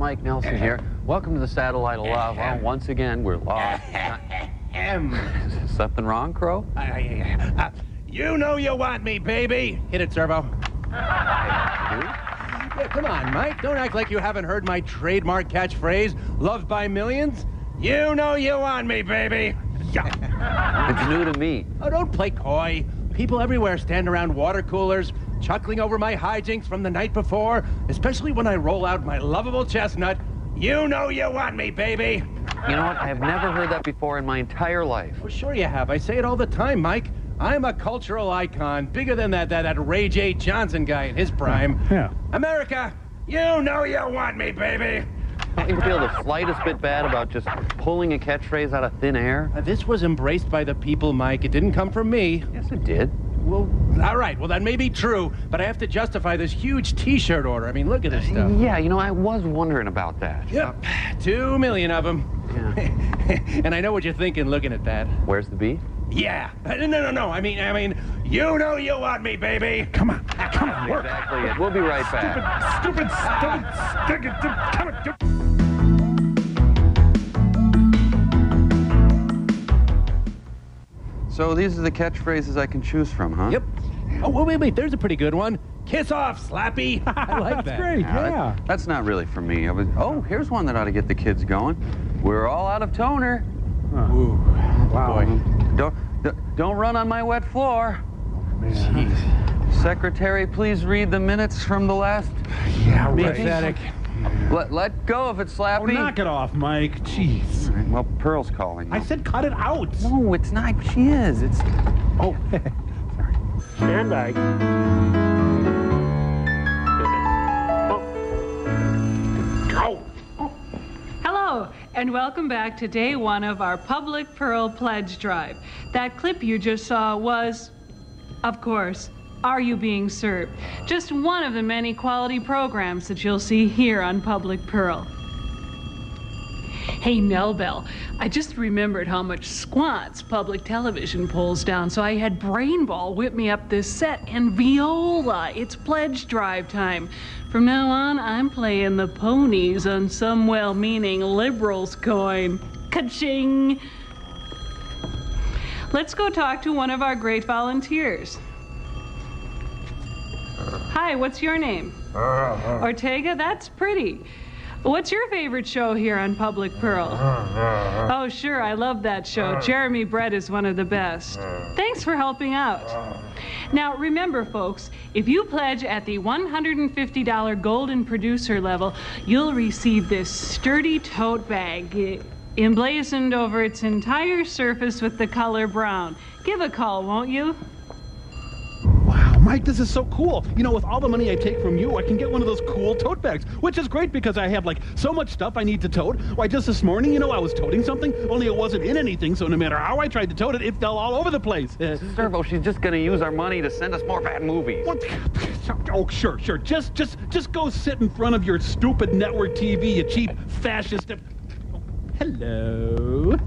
Mike Nelson here. Welcome to the Satellite of Love. Once again, we're lost. Is something wrong, Crow? You know you want me, baby. Hit it, Servo. Yeah, come on, Mike. Don't act like you haven't heard my trademark catchphrase, loved by millions. You know you want me, baby. It's new to me. Oh, don't play coy. People everywhere stand around water coolers, chuckling over my hijinks from the night before, especially when I roll out my lovable chestnut. You know you want me, baby. You know what? I have never heard that before in my entire life. Oh, sure you have. I say it all the time, Mike. I'm a cultural icon, bigger than that Ray J. Johnson guy in his prime. Yeah. America, you know you want me, baby. Don't you feel the slightest bit bad about just pulling a catchphrase out of thin air? This was embraced by the people, Mike. It didn't come from me. Yes, it did. Well, all right. Well, that may be true, but I have to justify this huge T-shirt order. I mean, look at this stuff. Yeah, you know, I was wondering about that. Yep. 2 million of them. Yeah. And I know what you're thinking looking at that. Where's the beat? Yeah. No. I mean, you know you want me, baby. Come on, work. Exactly it. We'll be right back. Stupid. Come on. So these are the catchphrases I can choose from, huh? Yep. Oh, wait. There's a pretty good one. Kiss off, Slappy. I like that. That's great, yeah. That's not really for me. Oh, here's one that ought to get the kids going. We're all out of toner. Ooh. Wow. Boy. Don't run on my wet floor. Jeez. Secretary, please read the minutes from the last Yeah, Be right. pathetic. Let go if it's Oh, Slappy. knock it off, Mike. Jeez. All right, well, Pearl's calling. I said cut it out. No, it's not. She is. It's... Oh. Sorry. Stand by. Go. Hello, and welcome back to day one of our Public Pearl Pledge Drive. That clip you just saw was, of course, Are You Being Served? Just one of the many quality programs that you'll see here on Public Pearl. Hey, Nell Bell, I just remembered how much squats public television pulls down, so I had Brainball whip me up this set, and viola, it's pledge drive time. From now on, I'm playing the ponies on some well-meaning liberals coin. Ka-ching! Let's go talk to one of our great volunteers. Hi, what's your name? Ortega? That's pretty. What's your favorite show here on Public Pearl? Oh, sure, I love that show. Jeremy Brett is one of the best. Thanks for helping out. Now, remember, folks, if you pledge at the $150 Golden Producer level, you'll receive this sturdy tote bag emblazoned over its entire surface with the color brown. Give a call, won't you? Wow, Mike, this is so cool. You know, with all the money I take from you, I can get one of those cool tote bags, which is great because I have, like, so much stuff I need to tote. Why, just this morning, you know, I was toting something, only it wasn't in anything, so no matter how I tried to tote it, it fell all over the place. Servo, she's just gonna use our money to send us more bad movies. What? Oh, sure. Just go sit in front of your stupid network TV, you cheap fascist. Hello.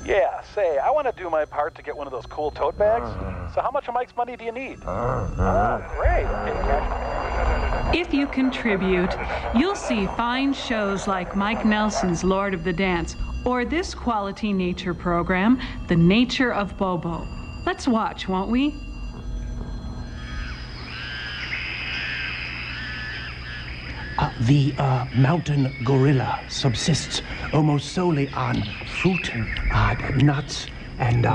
Yeah, say, I want to do my part to get one of those cool tote bags. So how much of Mike's money do you need? Great. Okay, cash. If you contribute, you'll see fine shows like Mike Nelson's Lord of the Dance, or this quality nature program, The Nature of Bobo. Let's watch, won't we? The mountain gorilla subsists almost solely on fruit, nuts, and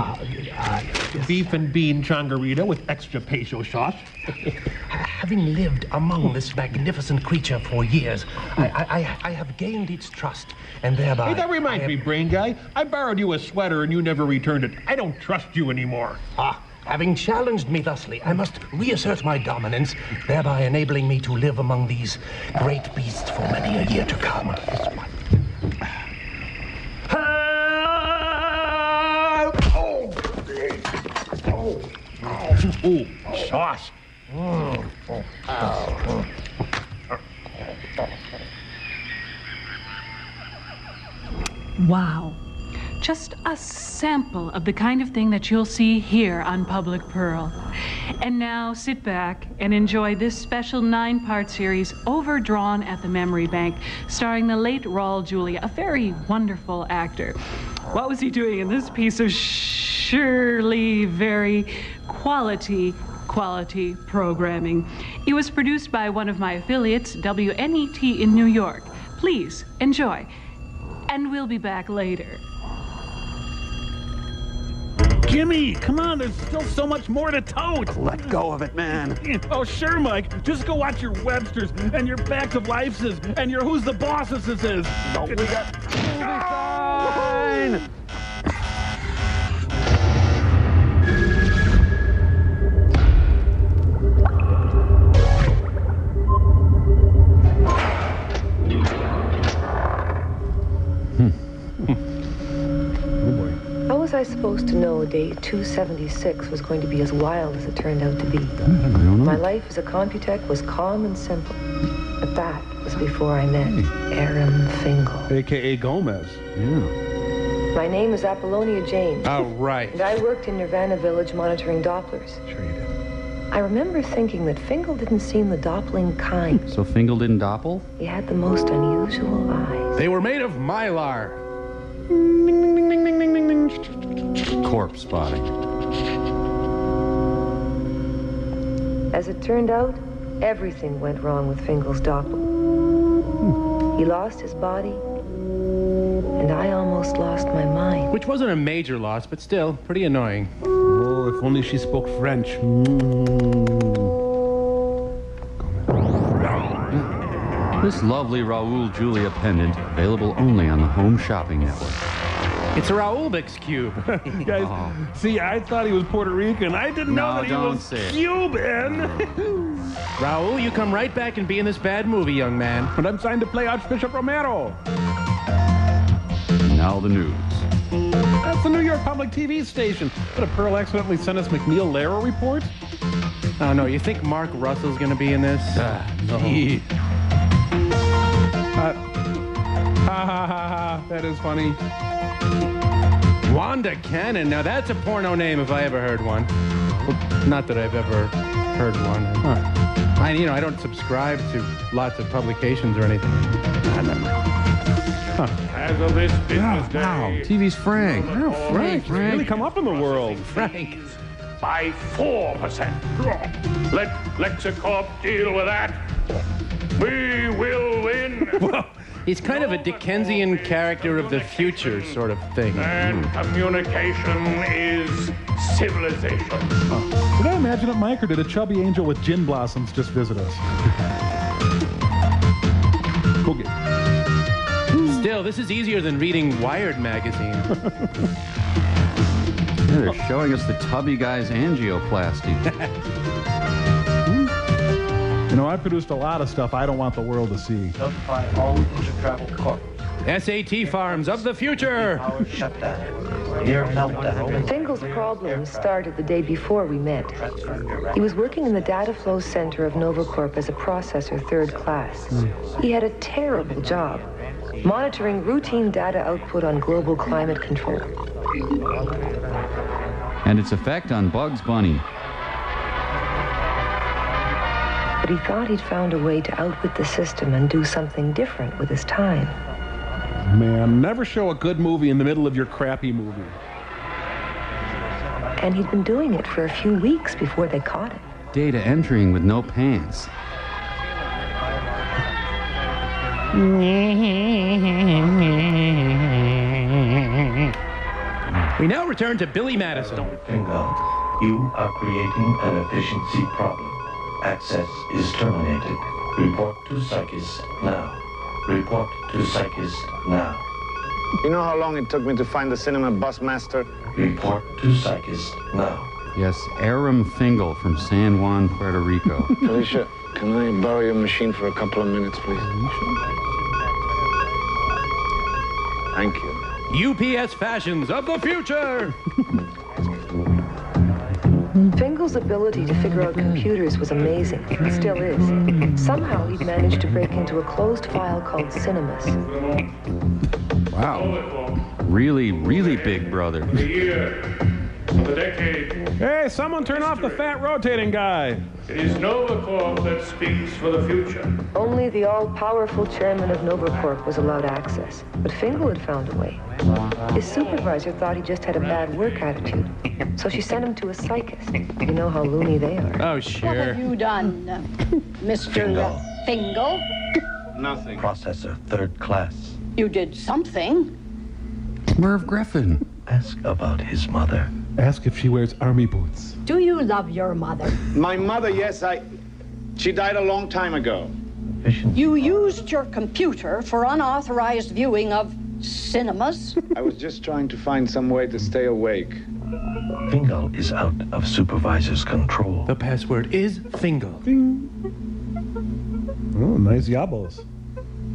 beef and bean changarita with extra peso sauce. having lived among this magnificent creature for years, I have gained its trust, and thereby... Hey, that reminds me, brain guy. I borrowed you a sweater and you never returned it. I don't trust you anymore. Having challenged me thusly, I must reassert my dominance, thereby enabling me to live among these great beasts for many a year to come. Ooh, sauce. Wow. Just a sample of the kind of thing that you'll see here on Public Pearl. And now sit back and enjoy this special 9-part series, Overdrawn at the Memory Bank, starring the late Raul Julia, a very wonderful actor. What was he doing in this piece of surely very quality programming? It was produced by one of my affiliates, WNET in New York. Please enjoy. And we'll be back later. Jimmy, come on, there's still so much more to tote. Let go of it, man. Oh, sure, Mike. Just go watch your Websters and your Facts of Life's and your Who's the Bosses is. Oh, we got movie sign. How was I supposed to know day 276 was going to be as wild as it turned out to be? My life as a Computech was calm and simple. But that was before I met Aram Fingal. A.K.A. Gomez. Yeah. My name is Apollonia James. Oh, right. And I worked in Nirvana Village monitoring Dopplers. Sure you did. I remember thinking that Fingal didn't seem the Doppling kind. So Fingal didn't doppel? He had the most unusual eyes. They were made of mylar. Corpse spotting. As it turned out, everything went wrong with Fingal's Doppel. He lost his body, and I almost lost my mind. Which wasn't a major loss, but still pretty annoying. Oh, if only she spoke French. This lovely Raul Julia pendant, available only on the Home Shopping Network. It's a Raulbix cube. Guys, see, I thought he was Puerto Rican. I didn't know that he was Cuban. Raul, you come right back and be in this bad movie, young man. But I'm signed to play Archbishop Romero. Now the news. That's the New York Public TV station. Did Pearl accidentally send us McNeil Lehrer report? Oh, no, you think Mark Russell's gonna be in this? No. That is funny. Wanda Cannon. Now that's a porno name if I ever heard one. Well, not that I've ever heard one. I don't subscribe to lots of publications or anything. As of this business day, Wow, TV's Frank. Wow, Frank, he's really come up in the world. Frank. by 4%. Let Lexicorp deal with that. We will win. Well, he's kind of a Dickensian character of the future sort of thing. And communication is civilization. Did I imagine it, Mike, or did a chubby angel with gin blossoms just visit us? Cool game. Still, this is easier than reading Wired magazine. Yeah, they're showing us the tubby guy's angioplasty. You know, I produced a lot of stuff I don't want the world to see. Notify all inter-travel corps. SAT farms of the future. Power shutdown. Near meltdown. Fingal's problems started the day before we met. He was working in the data flow center of Novacorp as a processor third class. He had a terrible job, monitoring routine data output on global climate control. And its effect on Bugs Bunny. But he thought he'd found a way to outwit the system and do something different with his time. Man, never show a good movie in the middle of your crappy movie. And he'd been doing it for a few weeks before they caught him. Data entering with no pants. We now return to Billy Madison. Fingal, you are creating an efficiency problem. Access is terminated. Report to Psychist now. Report to Psychist now. You know how long it took me to find the cinema bus master? Report to Psychist now. Yes, Aram Fingal from San Juan, Puerto Rico. Alicia, can I borrow your machine for a couple of minutes, please? Thank you. UPS fashions of the future. Fingal's ability to figure out computers was amazing. It still is. Somehow he'd managed to break into a closed file called Cinemas. Wow. Really, really big brother. The year, the decade. Hey, someone turn off the fat rotating guy. It is NovaCorp that speaks for the future. Only the all-powerful chairman of NovaCorp was allowed access, but Fingal had found a way. His supervisor thought he just had a bad work attitude, so she sent him to a psychist. You know how loony they are. Oh, sure. What have you done, Mr. Fingal? Nothing. Processor, 3rd class. You did something. Merv Griffin. Ask about his mother. Ask if she wears army boots. Do you love your mother? My mother, yes, she died a long time ago. You used your computer for unauthorized viewing of cinemas? I was just trying to find some way to stay awake. Fingal is out of supervisor's control. The password is Fingal. Oh, nice yabos.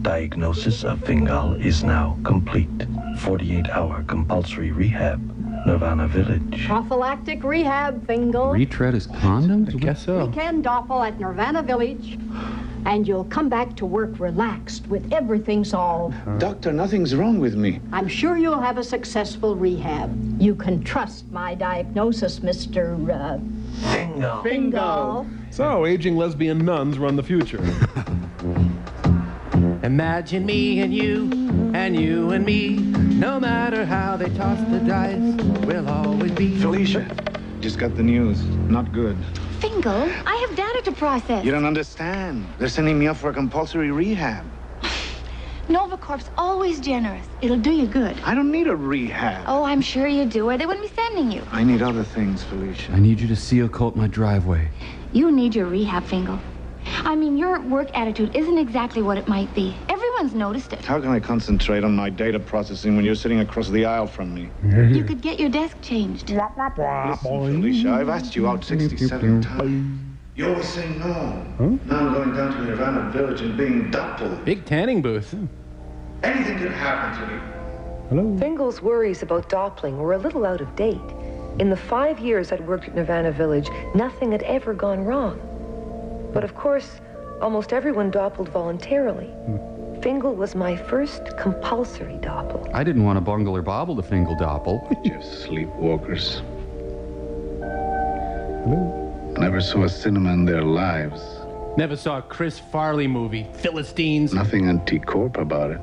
Diagnosis of Fingal is now complete. 48-hour compulsory rehab. Nirvana Village. Prophylactic rehab, Fingal. Retread is condoms? I guess so. Weekend doppel at Nirvana Village. And you'll come back to work relaxed with everything solved. Doctor, nothing's wrong with me. I'm sure you'll have a successful rehab. You can trust my diagnosis, Mr. Fingal. Fingal. So, aging lesbian nuns run the future. Imagine me and you and me. No matter how they toss the dice, we'll always be. Felicia, just got the news. Not good. Fingal, I have data to process. You don't understand. They're sending me up for a compulsory rehab. NovaCorp's always generous. It'll do you good. I don't need a rehab. Oh, I'm sure you do, or they wouldn't be sending you. I need other things, Felicia. I need you to seal coat my driveway. You need your rehab, Fingal. I mean, your work attitude isn't exactly what it might be. Everyone's noticed it. How can I concentrate on my data processing when you're sitting across the aisle from me? You could get your desk changed. Listen, Felicia, I've asked you out 67 times. You always say no. Now I'm going down to Nirvana Village and being doubled. Big tanning booth. Anything could happen to me. Hello? Fingal's worries about doppling were a little out of date. In the 5 years I'd worked at Nirvana Village, nothing had ever gone wrong. But of course, almost everyone doppled voluntarily. Fingal was my first compulsory doppel. I didn't want to bungle or bobble the Fingal doppel. Just sleepwalkers. Hello? Never saw a cinema in their lives. Never saw a Chris Farley movie. Philistines. Nothing anti-corp about it.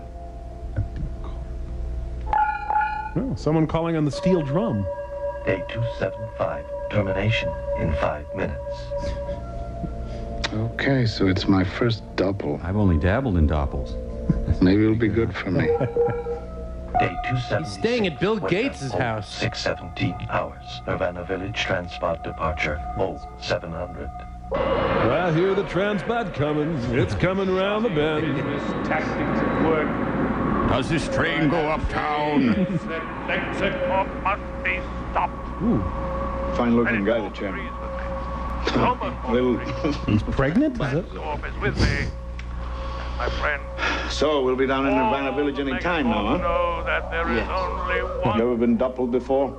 Oh, someone calling on the steel drum. Day 275. Termination in 5 minutes. Okay, so it's my first double. I've only dabbled in doppels. Maybe it'll be good for me. Day 276. He's staying at Bill Gates' house. 6:17 hours. Nirvana Village transport departure. 0700. I hear the transport coming. It's coming around the bend. His tactics at work. Does this train go uptown? NovaCorp must be stopped. Ooh. Fine-looking guy, the chairman. Little. He's pregnant? Is it? NovaCorp is with me. My friend. So, we'll be down in Nirvana Village any time now, huh? Know that there is only one. You ever been doubled before?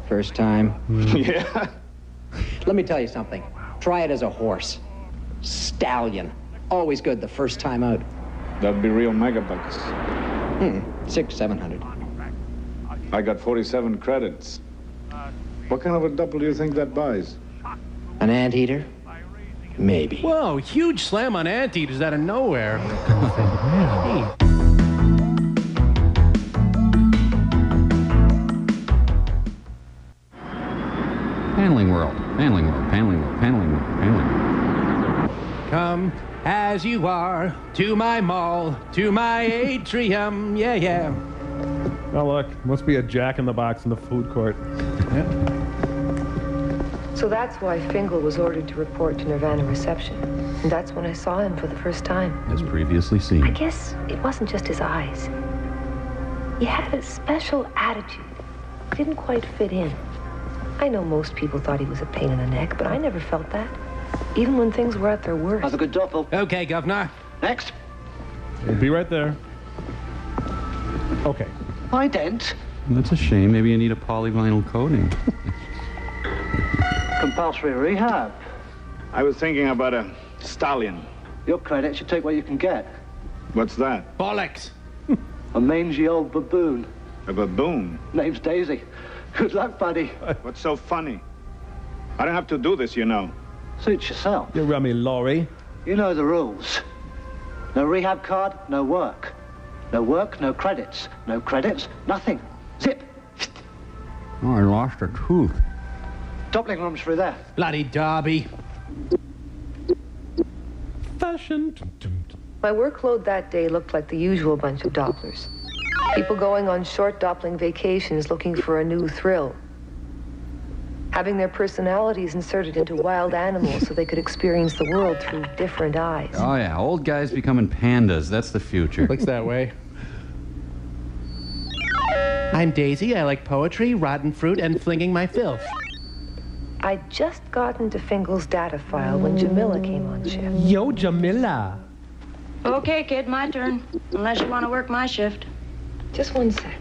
First time. Yeah. Let me tell you something. Try it as a horse. Stallion. Always good the first time out. That'd be real megabucks. 600-700. I got 47 credits. What kind of a double do you think that buys? An anteater? Maybe. Whoa, huge slam on anteaters out of nowhere. Paneling world. Paneling world. Paneling world. Paneling world. Paneling world. Come as you are to my mall, to my atrium. Yeah, yeah. Oh, look. Must be a jack-in-the-box in the food court. Yeah. So that's why Fingal was ordered to report to Nirvana reception. And that's when I saw him for the first time. As previously seen. I guess it wasn't just his eyes. He had a special attitude. Didn't quite fit in. I know most people thought he was a pain in the neck, but I never felt that. Even when things were at their worst. How's a good doppel? Okay, Governor. Next. We'll be right there. Okay. My dent. That's a shame. Maybe you need a polyvinyl coating. Compulsory rehab. I was thinking about a stallion. Your credits, you take what you can get. What's that? Bollocks. A mangy old baboon. A baboon? Name's Daisy. Good luck, buddy. What's so funny? I don't have to do this, you know. Suit yourself. You rummy lorry. You know the rules. No rehab card, no work. No work, no credits. No credits, nothing. Zip. Oh, I lost a tooth. Doppling room's through there. Bloody Derby. Fashion. My workload that day looked like the usual bunch of Dopplers. People going on short Doppling vacations looking for a new thrill. Having their personalities inserted into wild animals so they could experience the world through different eyes. Oh, yeah. Old guys becoming pandas. That's the future. Looks that way. I'm Daisy. I like poetry, rotten fruit, and flinging my filth. I'd just gotten to Fingal's data file when Jamila came on shift. Yo, Jamila. Okay, kid, my turn. Unless you want to work my shift. Just one sec.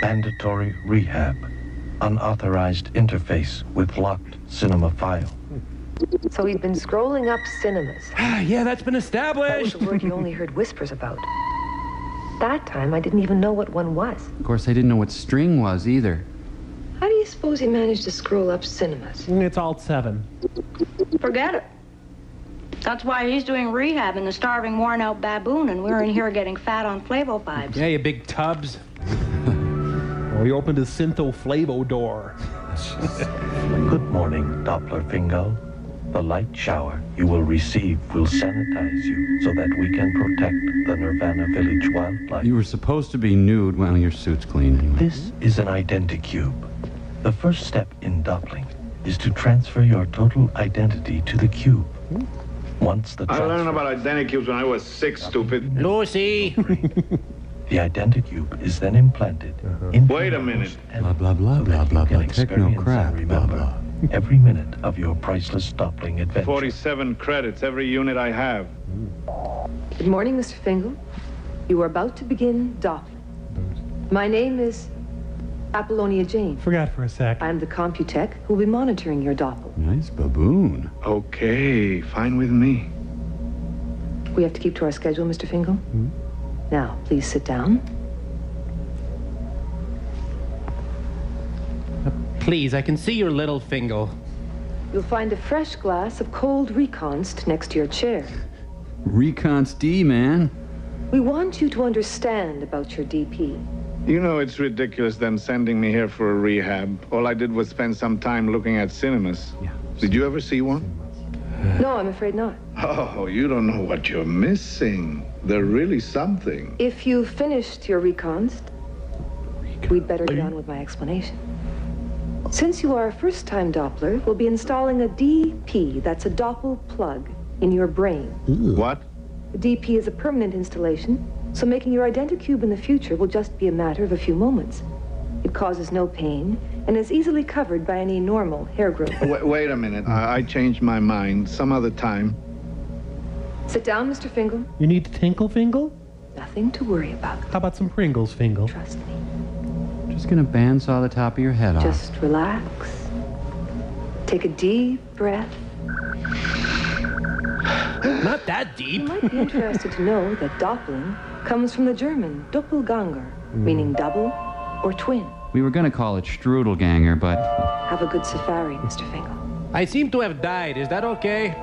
Mandatory rehab. Unauthorized interface with locked cinema file. So he'd been scrolling up cinemas. Yeah, that's been established. That was a word you only heard whispers about. That time, I didn't even know what one was. Of course, I didn't know what string was either. How do you suppose he managed to scroll up cinemas? It's Alt 7. Forget it. That's why he's doing rehab in the starving, worn-out baboon, and we're in here getting fat on flavopibes. Yeah, you big tubs. Oh, he opened his Syntho Flavo door. Good morning, Doppler Fingal. The light shower you will receive will sanitize you so that we can protect the Nirvana Village wildlife. You were supposed to be nude. Well, your suit's clean anyway. This is an identicube. The first step in Doppling is to transfer your total identity to the cube. Once the I learned about identicubes when I was 6, stupid. Lucy! The identicube is then implanted into Wait a minute. Blah, blah, blah, blah, blah, blah. Techno crap, blah, blah. Every minute of your priceless Doppling adventure. 47 credits every unit I have. Good morning, Mr. Fingal. You are about to begin Doppling. My name is Apollonia Jane. Forgot for a sec. I'm the Computech who will be monitoring your Doppel. Nice baboon. Okay, fine with me. We have to keep to our schedule, Mr. Fingal. Now, please sit down. Please, I can see your little Fingal. You'll find a fresh glass of cold Reconst next to your chair. Reconst D, man. We want you to understand about your DP. You know it's ridiculous them sending me here for a rehab. All I did was spend some time looking at cinemas. Yeah. Did you ever see one? No, I'm afraid not. Oh, you don't know what you're missing. They're really something. If you've finished your Reconst, we'd better get on with my explanation. Since you are a first-time Doppler, we'll be installing a DP, that's a Doppel plug, in your brain. What? The DP is a permanent installation, so making your identicube in the future will just be a matter of a few moments. It causes no pain and is easily covered by any normal hair growth. Wait a minute. I changed my mind. Some other time. Sit down, Mr. Fingal. You need to tinkle, Fingal? Nothing to worry about. How about some Pringles, Fingal? Trust me. Just gonna bandsaw the top of your head off. Just relax. Take a deep breath. Not that deep. You might be interested to know that Doppling comes from the German Doppelganger, meaning double or twin. We were gonna call it Strudelganger, but... Have a good safari, Mr. Fingal. I seem to have died. Is that okay?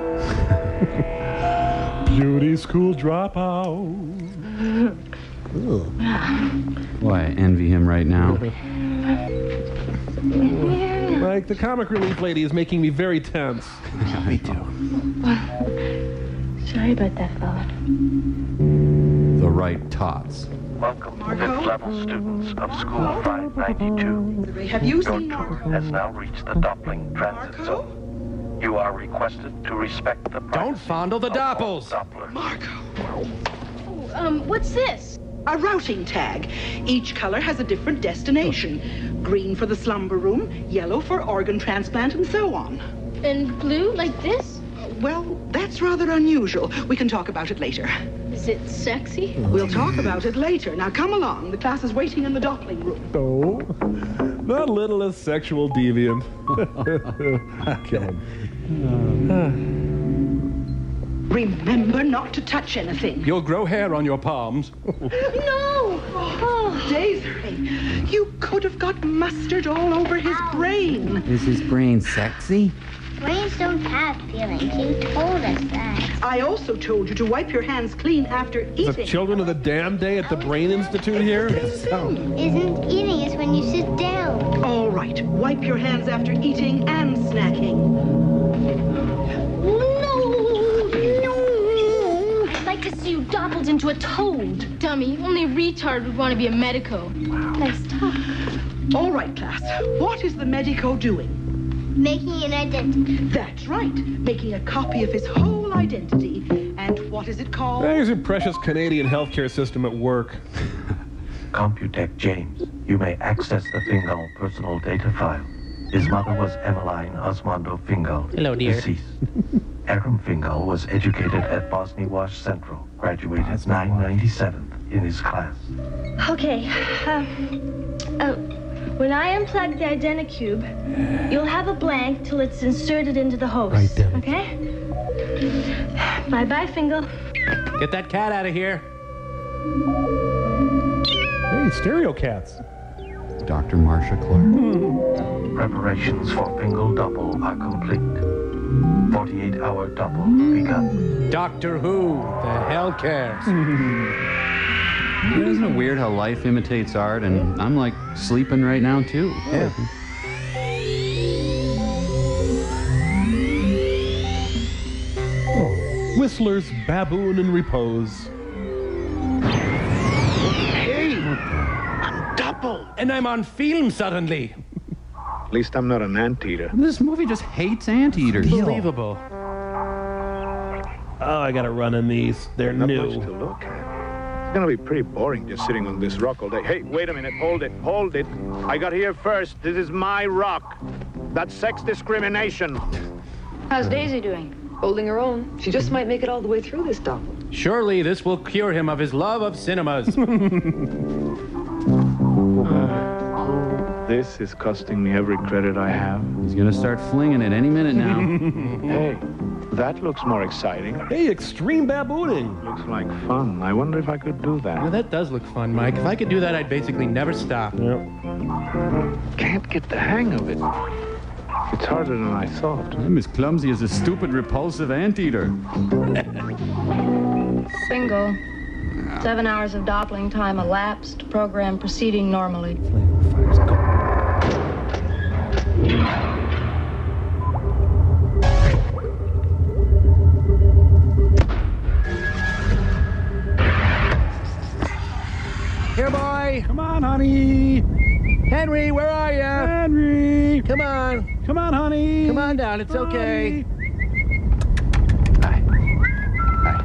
Beauty school dropout. Boy, I envy him right now. Like, the comic relief lady is making me very tense. Me too. Sorry about that, fella. The right tots. Welcome, fifth-level students of School 592. Have you seen Your tour has now reached the Doppling transit zone. You are requested to respect the Don't fondle the Doppels. Marco. What's this? A routing tag. Each color has a different destination. Green for the slumber room, yellow for organ transplant, and so on. And blue, like this? Well, that's rather unusual. We can talk about it later. Is it sexy? We'll talk about it later. Now come along. The class is waiting in the doppling room. Oh, the littlest sexual deviant. Kill him. Remember not to touch anything. You'll grow hair on your palms. No! Oh, Daisy, you could have got mustard all over his brain. Is his brain sexy? Brains don't have feelings. You told us that. I also told you to wipe your hands clean after eating. The children of the damn day at the Brain Institute here? Isn't eating is when you sit down. All right, wipe your hands after eating and snacking. I'd like to see you doppled into a toad. Dummy, only a retard would want to be a medico. Nice talk. All right, class. What is the medico doing? Making an identity. That's right. Making a copy of his whole identity. And what is it called? There's your precious Canadian healthcare system at work. Computech James, you may access the Fingal personal data file. His mother was Emmeline Osmondo Fingal. Hello, dear. Deceased. Aram Fingal was educated at Bosnia-Wash Central, graduated 997th in his class. Okay. When I unplug the Identicube, you'll have a blank till it's inserted into the host. Right then. Okay? Bye-bye, Fingal. Get that cat out of here. Hey, stereo cats. Dr. Marcia Clark. Preparations for Fingal double are complete. 48-hour double begun. Doctor Who, the hell cares? Isn't it weird how life imitates art, and I'm like sleeping right now too. Yeah. Oh, Whistler's Baboon in Repose. Hey, I'm double. And I'm on film suddenly. At least I'm not an anteater. This movie just hates anteaters. Unbelievable. Oh, I gotta run in these. They're Not new. much to look at. It's gonna be pretty boring just sitting on this rock all day. Hey, wait a minute. Hold it. Hold it. I got here first. This is my rock. That's sex discrimination. How's Daisy doing? Holding her own. She just might make it all the way through this doppel. Surely this will cure him of his love of cinemas. This is costing me every credit I have. He's gonna start flinging it any minute now. Hey, that looks more exciting. Hey, extreme babooning. Looks like fun. I wonder if I could do that. Well, that does look fun, Mike. If I could do that, I'd basically never stop. Yep. Can't get the hang of it. It's harder than I thought. I'm as clumsy as a stupid, repulsive anteater. Single. 7 hours of doppling time elapsed. Program proceeding normally. Here, boy. Come on, honey. Henry, where are you? Henry. Come on. Come on, honey. Come on down. It's okay. Hi.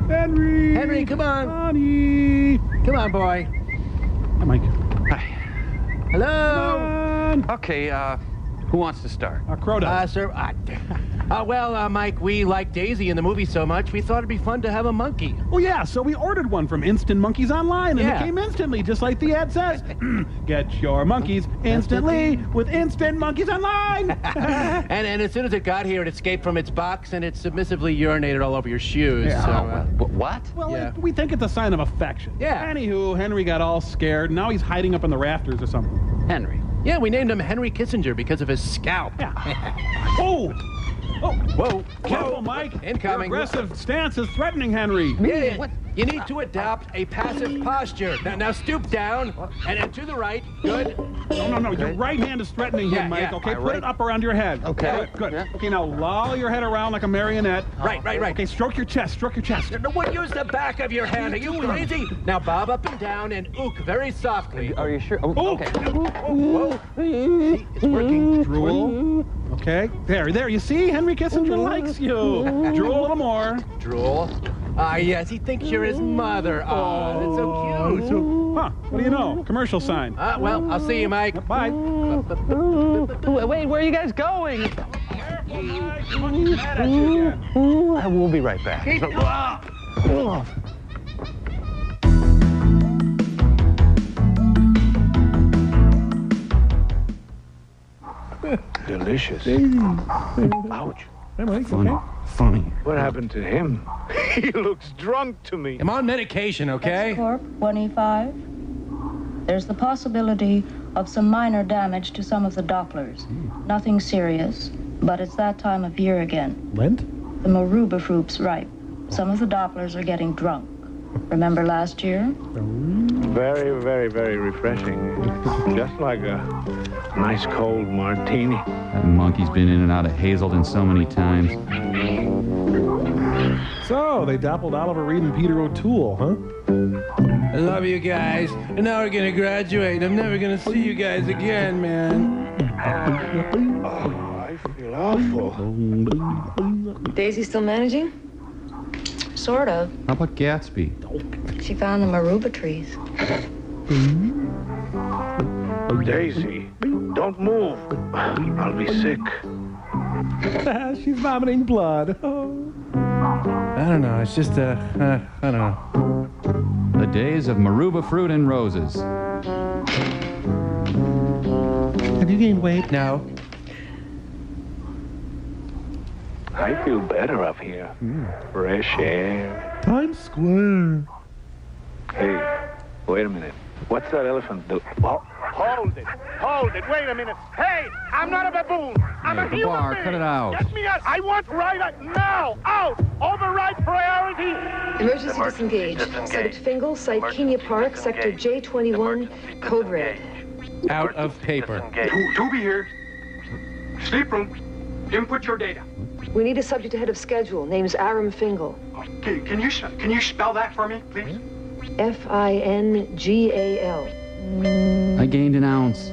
Henry. Henry, come on. Honey. Come on, boy. Hi, Mike. Hi. Hello. Come on. Okay, who wants to start? Crow does. Sir. Mike, we like Daisy in the movie so much, we thought it'd be fun to have a monkey. Oh, yeah, so we ordered one from Instant Monkeys Online, and it came instantly, just like the ad says. Get your monkeys instantly with Instant Monkeys Online. and as soon as it got here, it escaped from its box, and it submissively urinated all over your shoes. Yeah. So, what? Well, we think it's a sign of affection. Yeah. Anywho, Henry got all scared, and now he's hiding up in the rafters or something. Henry. Yeah, we named him Henry Kissinger because of his scalp. Yeah. Oh! Oh! Whoa! Careful, Mike! Incoming. Your aggressive stance is threatening Henry. Yeah, what? You need to adopt a passive posture. Now stoop down and to the right. Good. No. Your right hand is threatening him, Mike. Yeah. Okay, My put right- it up around your head. Okay. Good. Yeah. Okay, now loll your head around like a marionette. Right. Okay, stroke your chest. Stroke your chest. No, what? Use the back of your hand. Are you crazy? Now bob up and down and ook very softly. Are you sure? Oh, okay. Whoa. See, it's working. Drool. Okay. There. You see? Henry Kissinger likes you. Drool a little more. Drool. Yes, he thinks you're his mother. Oh, that's so cute. Huh. What do you know? Commercial sign. Well, I'll see you, Mike. Bye. Wait, where are you guys going? Careful, Mike. Monkey's mad at you again. We'll be right back. delicious. Ouch. Hey, Mike, Funny. okay? Funny. What happened to him? He looks drunk to me. I'm on medication, okay? Corp 1E5. There's the possibility of some minor damage to some of the Dopplers. Nothing serious, but it's that time of year again. Lent? The Maruba fruit's ripe. Some of the Dopplers are getting drunk. Remember last year? Very, very, very refreshing. Just like a nice cold martini. That monkey's been in and out of Hazelden so many times. So, they doppled Oliver Reed and Peter O'Toole, huh? I love you guys. And now we're gonna graduate. I'm never gonna see you guys again, man. I feel awful. Daisy still managing? Sort of. How about Gatsby? She found the Maruba trees. Daisy, don't move. I'll be sick. She's vomiting blood. I don't know. It's just, I don't know. The days of Maruba fruit and roses. Have you gained weight? No. I feel better up here. Fresh air. Times Square. Hey, wait a minute. What's that elephant do? Oh, hold it. Hold it. Wait a minute. Hey, I'm not a baboon. I'm a human Bar, being. cut it out. Get me out. I want right now. Out. Override priority. Emergency disengage. Site Fingal, Site Kenya Park, Sector J21, Code Red. Out of paper. Toby here. Sleep room. Input your data. We need a subject ahead of schedule. Name's Aram Fingal. Can you spell that for me, please? Fingal. I gained an ounce.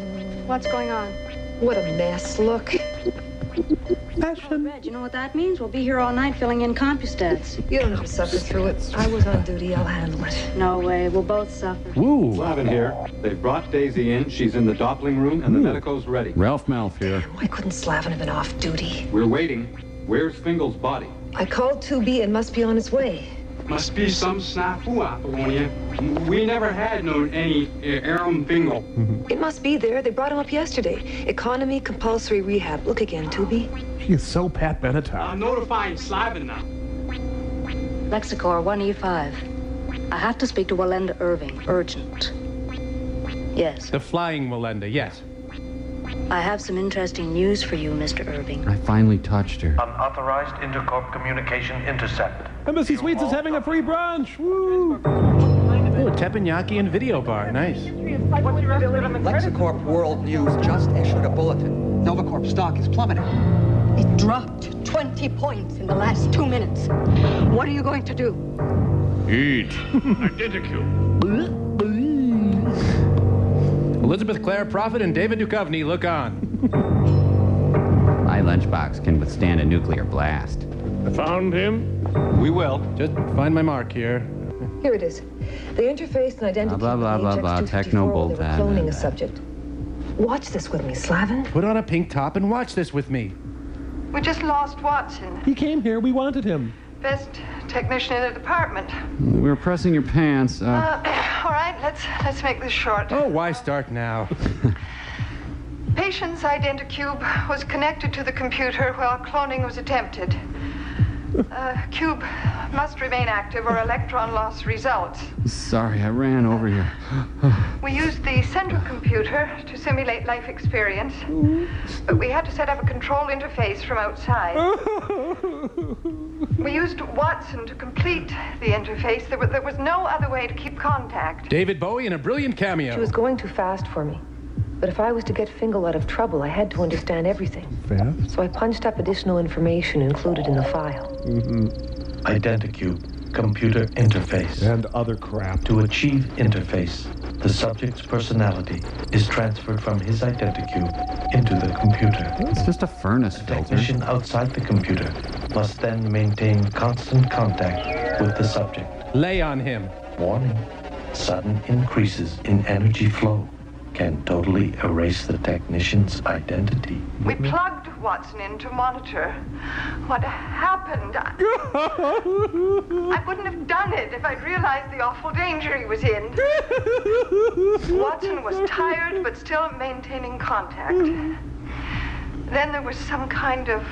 What's going on? What a mess. Look. Passion. Red, you know what that means? We'll be here all night filling in CompuStats. You don't have to suffer through it. I was on duty. I'll handle it. No way. We'll both suffer. Woo. Slavin here. They've brought Daisy in. She's in the Doppling room, and the medico's ready. Ralph Malf here. Why couldn't Slavin have been off duty? We're waiting. Where's Fingal's body? I called 2B and must be on its way. Must be some snafu, Apollonia. We never had known any Aram Fingal. It must be there. They brought him up yesterday. Economy compulsory rehab. Look again, 2B. She is so Pat Benatar. I'm notifying Slavin now. Lexicor 1E5. I have to speak to Walenda Irving. Urgent. Yes. The flying Melinda, yes. I have some interesting news for you, Mr. Irving. I finally touched her. Unauthorized intercorp communication intercept. Embassy Suites is having a free brunch. Woo! Oh, teppanyaki and video bar. Nice. Lexicorp World News just issued a bulletin. Novacorp stock is plummeting. It dropped 20 points in the last 2 minutes. What are you going to do? Eat. Identical. Elizabeth Clare Prophet and David Duchovny look on. My lunchbox can withstand a nuclear blast. I found him. We will. Just find my mark here. Here it is. They interfaced and identified Blah, blah, blah, blah, techno they were bull cloning a subject. Watch this with me, Slavin. Put on a pink top and watch this with me. We just lost Watson. He came here. We wanted him. Best technician in the department. We were pressing your pants. All right, let's make this short. Oh, why start now? Patient's identicube was connected to the computer while cloning was attempted. Cube must remain active or electron loss results. Sorry, I ran over here. We used the central computer to simulate life experience, but we had to set up a control interface from outside. We used Watson to complete the interface. There was no other way to keep contact. David Bowie in a brilliant cameo. She was going too fast for me. But if I was to get Fingal out of trouble, I had to understand everything. Fast? So I punched up additional information included in the file. Identicube, computer interface. And other crap. To achieve interface, the subject's personality is transferred from his identicube into the computer. It's just a furnace filter. The technician outside the computer must then maintain constant contact with the subject. Lay on him. Warning, sudden increases in energy flow can totally erase the technician's identity. We plugged Watson in to monitor what happened. I wouldn't have done it if I'd realized the awful danger he was in. Watson was tired but still maintaining contact. Then there was some kind of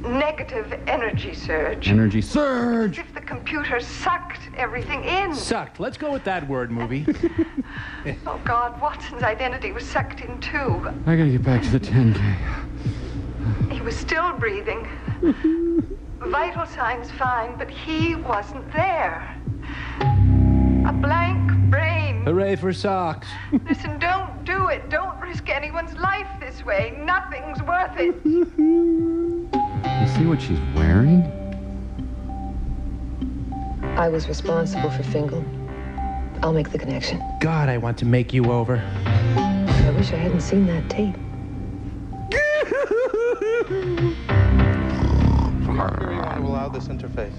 negative energy surge. Energy surge! As if the computer sucked everything in. Sucked. Let's go with that word, movie. Oh, God, Watson's identity was sucked in, too. I gotta get back to the 10K. He was still breathing. Vital signs fine, but he wasn't there. A blank brain. Hooray for socks. Listen, don't do it. Don't risk anyone's life this way. Nothing's worth it. You see what she's wearing? I was responsible for Fingal. I'll make the connection. God, I want to make you over. I wish I hadn't seen that tape. To allow this interface.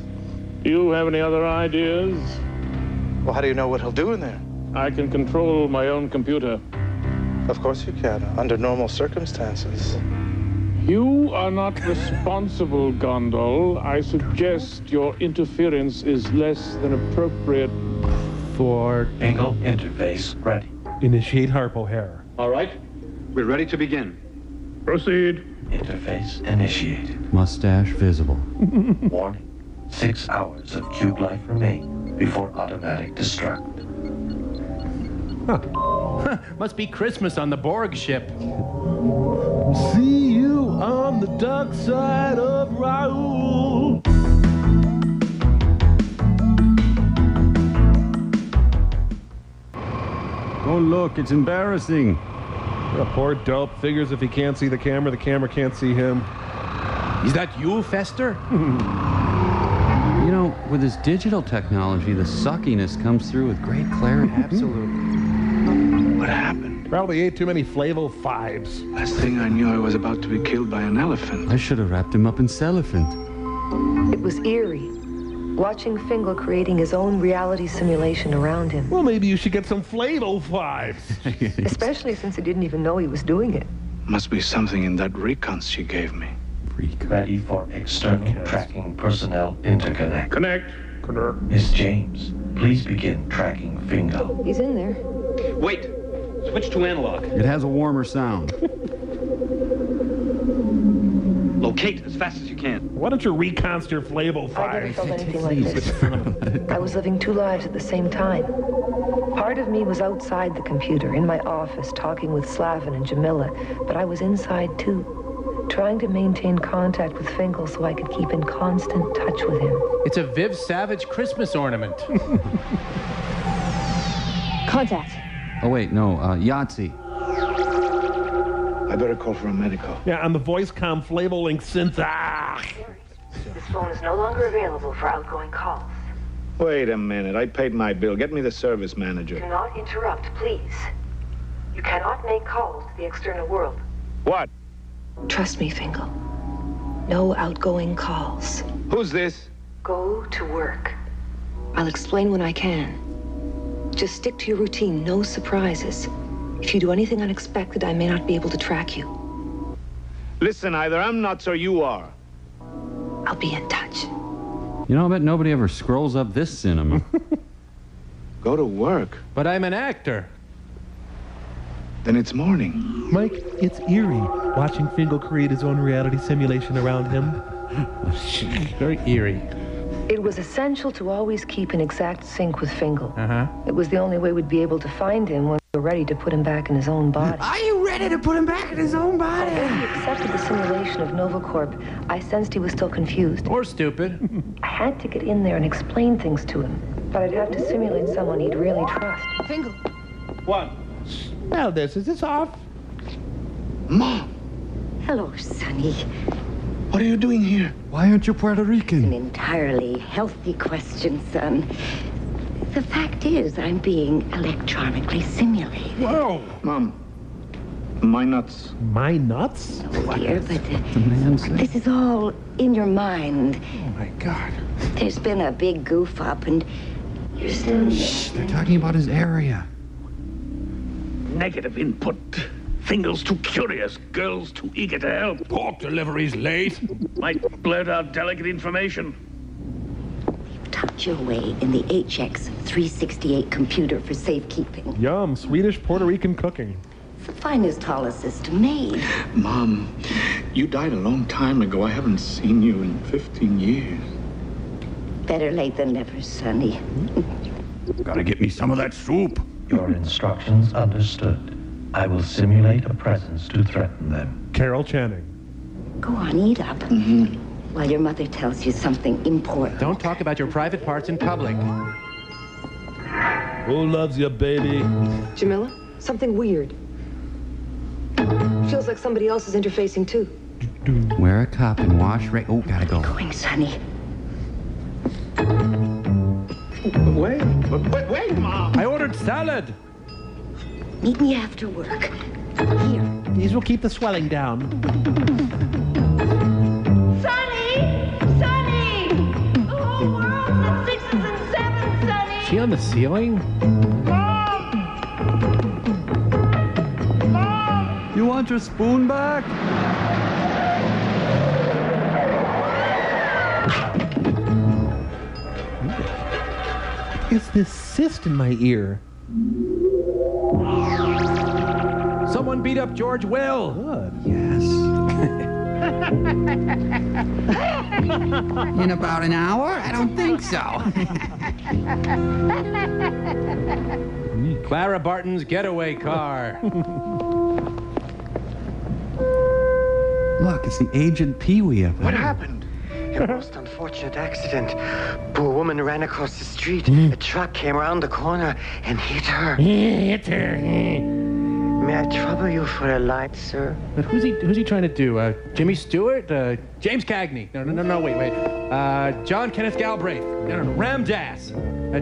Do you have any other ideas? Well, how do you know what he'll do in there? I can control my own computer. Of course you can, under normal circumstances. You are not responsible, Gondol. I suggest your interference is less than appropriate for... Fingal interface ready. Initiate Harpo hair. All right. We're ready to begin. Proceed. Interface initiated. Mustache visible. Warning. 6 hours of cube life remain before automatic destruct. Must be Christmas on the Borg ship. See you on the dark side of Raoul. Oh, look, it's embarrassing. A poor dope figures if he can't see the camera can't see him. Is that you, Fester? You know, with his digital technology, the suckiness comes through with great clarity. Absolutely. What happened? Probably ate too many Flavor 5s. Last thing I knew, I was about to be killed by an elephant. I should have wrapped him up in cellophane. It was eerie. Watching Fingal creating his own reality simulation around him. Well, maybe you should get some Flavor 5s. Especially since he didn't even know he was doing it. Must be something in that recon she gave me. Ready for external tracking personnel interconnect. Connect. Miss James, please begin tracking Fingal. He's in there. Wait. Switch to analog. It has a warmer sound. Locate as fast as you can. Why don't you reconst your Flavor 5s? I never felt anything like this. I was living 2 lives at the same time. Part of me was outside the computer, in my office, talking with Slavin and Jamila, but I was inside too, trying to maintain contact with Fingal so I could keep in constant touch with him. It's a Viv Savage Christmas ornament. Contact. Oh, wait, no, Yahtzee. I better call for a medical. Yeah, on the voice comm Flavor Link synth. This phone is no longer available for outgoing calls. Wait a minute. I paid my bill. Get me the service manager. Do not interrupt, please. You cannot make calls to the external world. What? Trust me, Fingal. No outgoing calls. Who's this? Go to work. I'll explain when I can. Just stick to your routine, no surprises. If you do anything unexpected, I may not be able to track you. Listen, either I'm nuts or you are. I'll be in touch. You know, I bet nobody ever scrolls up this cinema. Go to work. But I'm an actor. Then it's morning. Mike, it's eerie watching Fingal create his own reality simulation around him. Very eerie. It was essential to always keep in exact sync with Fingal. It was the only way we'd be able to find him when we were ready to put him back in his own body. Are you ready to put him back in his own body? When he accepted the simulation of NovaCorp, I sensed he was still confused. Or stupid. I had to get in there and explain things to him, but I'd have to simulate someone he'd really trust. Fingal. What? Now is this off? Mom! Hello, Sonny. What are you doing here? Why aren't you Puerto Rican? An entirely healthy question, son. The fact is, I'm being electronically simulated. Whoa! Mom, my nuts. My nuts? Oh, dear, but this is all in your mind. Oh, my God. There's been a big goof up, and you're still... Shh, they're talking about his area. Negative input. Fingal's too curious. Girl's too eager to help. Pork delivery's late. Might blurt out delicate information. You've tucked your way in the HX 368 computer for safekeeping. Yum, Swedish Puerto Rican cooking. It's the finest Hollow system made. Mom, You died a long time ago. I haven't seen you in 15 years. Better late than never, Sonny. Gotta get me some of that soup. Your instructions understood. I will simulate a presence to threaten them. Carol Channing. Go on, eat up. While your mother tells you something important. Don't talk about your private parts in public. Who loves you, baby? Jamila, something weird. Feels like somebody else is interfacing too. Wear a cup and wash right. Oh, gotta go. Going, Sonny. Wait, Mom. I ordered salad. Meet me after work. Here. These will keep the swelling down. Sonny! Sonny! The whole world's at 6s and 7s, Sonny! Is she on the ceiling? Mom! Mom! You want your spoon back? It's this cyst in my ear. Someone beat up George Will. Good. Yes. In about an hour? I don't think so. Clara Barton's getaway car. Look, it's the agent Pee-wee up there. What happened? A most unfortunate accident. Poor woman ran across the street. A truck came around the corner and hit her. Hit her. May I trouble you for a light, sir? But who's he trying to do? Jimmy Stewart? James Cagney? No, wait. John Kenneth Galbraith? No, Ramdas?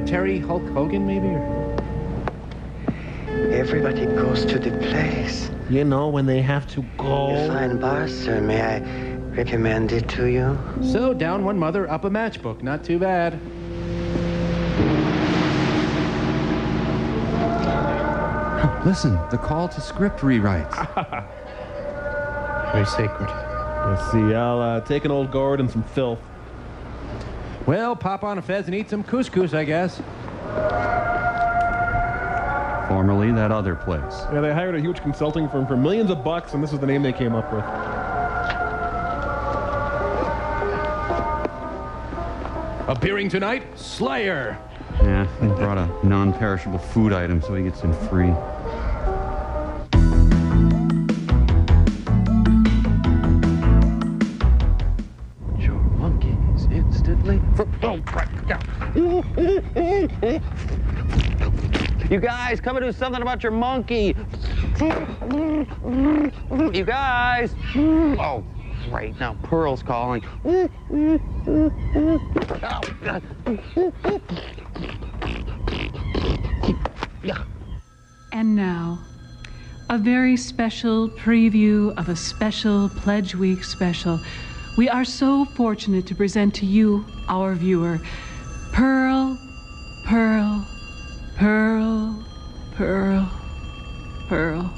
Terry Hulk Hogan, maybe? Everybody goes to the place. You know, when they have to go. A fine bar, sir. May I recommend it to you? So, down one mother, up a matchbook. Not too bad. Listen, the call to script rewrites. Very sacred. Let's see, I'll take an old gourd and some filth. Well, pop on a fez and eat some couscous, I guess. Formerly that other place. Yeah, they hired a huge consulting firm for millions of bucks, and this is the name they came up with. Appearing tonight, Slayer. Yeah, they brought a non-perishable food item so he gets in free. Your monkeys instantly. You guys, come and do something about your monkey. You guys. Oh, great. Now Pearl's calling. And now, a very special preview of a special Pledge Week special. We are so fortunate to present to you, our viewer, Pearl, Pearl, Pearl, Pearl, Pearl.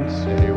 Say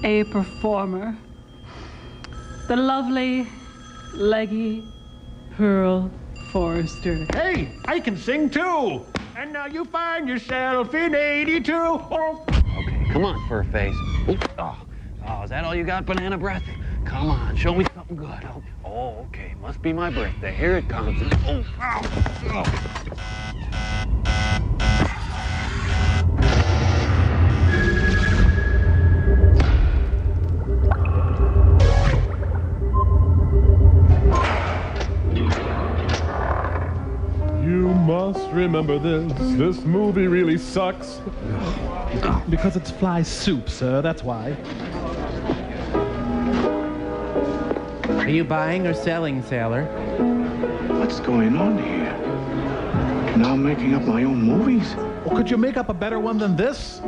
a performer. The lovely, leggy Pearl Forrester. Hey, I can sing too! And now you find yourself in 82. Oh. Okay, come on, fur face. Oh, is that all you got, banana breath? Come on, show me something good. Oh, okay, must be my birthday. Here it comes. Oh, ow. You must remember this. This movie really sucks. Because it's fly soup, sir, that's why. Are you buying or selling, sailor? What's going on here? Now I'm making up my own movies? Well, could you make up a better one than this?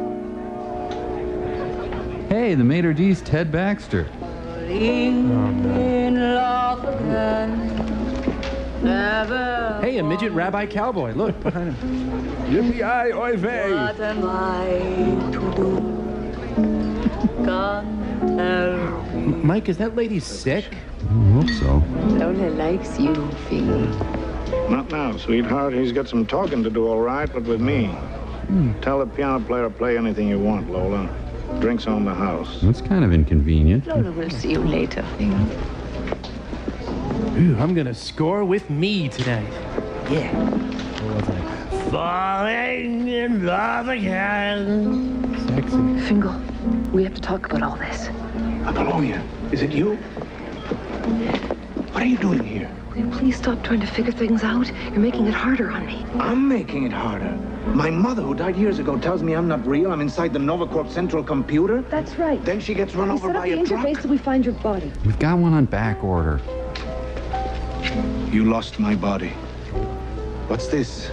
Hey, the maitre d's Ted Baxter. In love again. Never. Hey, a midget rabbi cowboy. Look behind him. Yippee-yi, oy vey. What am I to do? Can't tell. Mike, is that lady sick? I hope so. Lola likes you, Fing. Not now, sweetheart. He's got some talking to do, all right, but with me. Tell the piano player to play anything you want, Lola. Drinks on the house. That's kind of inconvenient. Lola will see you later, Fing. Ooh, I'm gonna score with me tonight. Yeah. What was I? Falling in love again. Sexy. Fingal, we have to talk about all this. Apollonia, is it you? What are you doing here? Will you please stop trying to figure things out? You're making it harder on me. I'm making it harder. My mother, who died years ago, tells me I'm not real. I'm inside the NovaCorp central computer. That's right. Then she gets run over by a truck. Set up the interface till we find your body. We've got one on back order. You lost my body. What's this?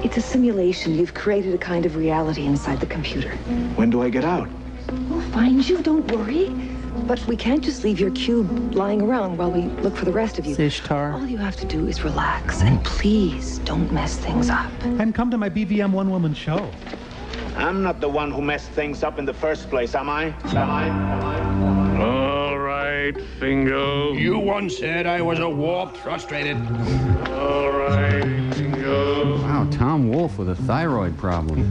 It's a simulation. You've created a kind of reality inside the computer. When do I get out? We'll find you, don't worry. But we can't just leave your cube lying around while we look for the rest of you. Ishtar. All you have to do is relax, and please don't mess things up. And come to my BVM one-woman show. I'm not the one who messed things up in the first place, am I? All right, Fingo. You once said I was a warped, frustrated. All right, Fingo. Wow, Tom Wolfe with a thyroid problem.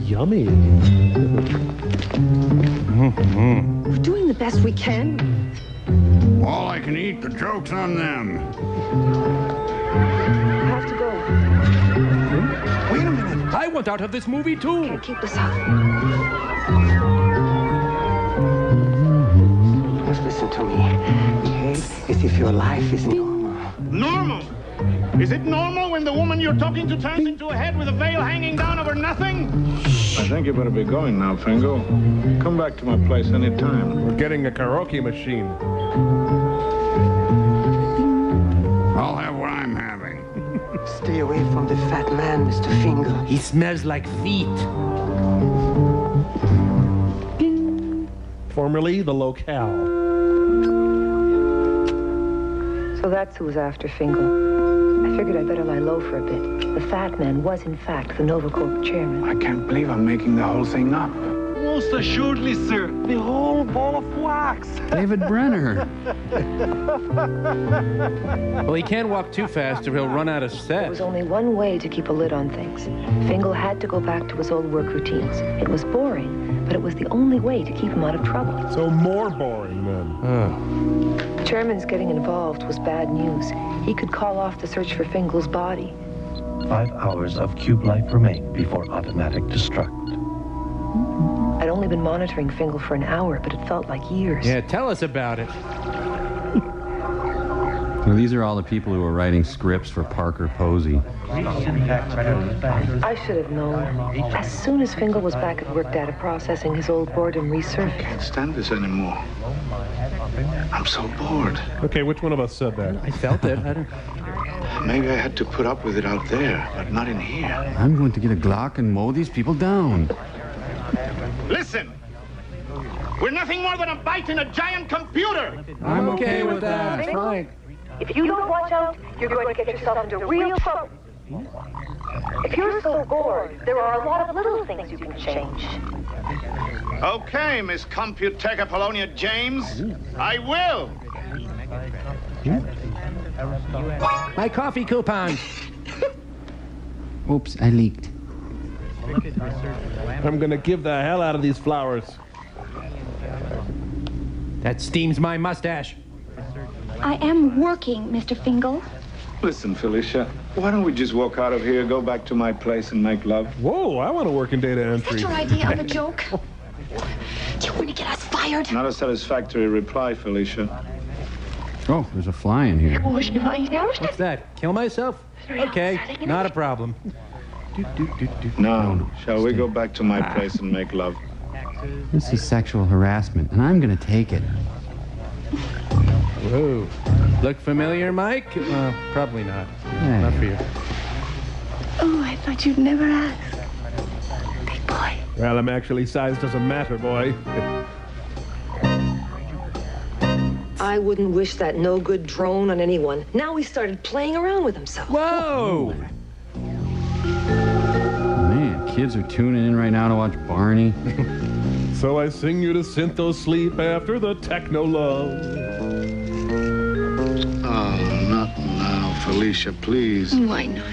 Yummy. We're doing the best we can. All I can eat, the joke's on them. I have to go. Wait a minute. I want out of this movie, too. Can't keep this up. Just listen to me. Behave as if your life is normal. Normal? Is it normal when the woman you're talking to turns into a head with a veil hanging down over nothing? I think you better be going now, Fingo. Come back to my place any time. We're getting a karaoke machine. I'll have what I'm having. Stay away from the fat man, Mr. Finger. He smells like feet. Formerly the locale. So that's who was after Fingal. I figured I'd better lie low for a bit. The fat man was, in fact, the NovaCorp chairman. I can't believe I'm making the whole thing up. Most assuredly, sir. The whole ball of wax. David Brenner. Well, he can't walk too fast or he'll run out of There set. was only one way to keep a lid on things. Fingal had to go back to his old work routines. It was boring, but it was the only way to keep him out of trouble. So more boring, then. The chairman's getting involved was bad news. He could call off the search for Fingal's body. 5 hours of cube life remain before automatic destruct. I'd only been monitoring Fingal for an hour, but it felt like years. Yeah, tell us about it. Well, these are all the people who are writing scripts for Parker Posey. I should have known. As soon as Fingal was back at work data processing, his old boredom resurfaced. I can't stand this anymore. I'm so bored. Okay, which one of us said that? I felt it. Maybe I had to put up with it out there, but not in here. I'm going to get a Glock and mow these people down. Listen! We're nothing more than a bite in a giant computer! I'm okay with that. That's fine. If you don't watch out, you're going to get yourself into real trouble. If you're so bored, there are a lot of little things you can change. Okay, Miss Computech Apollonia James. I will. My coffee coupon. Oops, I leaked. I'm gonna give the hell out of these flowers. That steams my mustache. I am working, Mr. Fingal. Listen, Felicia, why don't we just walk out of here, go back to my place, and make love? Whoa, I want to work in data entry. Is that your idea of a joke? Do you want to get us fired? Not a satisfactory reply, Felicia. Oh, there's a fly in here. What's that? Kill myself? Okay, not a problem. Now, shall we go back to my place and make love? This is sexual harassment, and I'm gonna take it. Whoa. Look familiar, Mike? Probably not. Hey. Not for you. Oh, I thought you'd never ask. Big boy. Well, actually, size doesn't matter, boy. I wouldn't wish that no-good drone on anyone. Now he started playing around with himself. Whoa! Man, kids are tuning in right now to watch Barney. So I sing you to Syntho sleep after the techno love. Oh, not now, Felicia, please. Why not?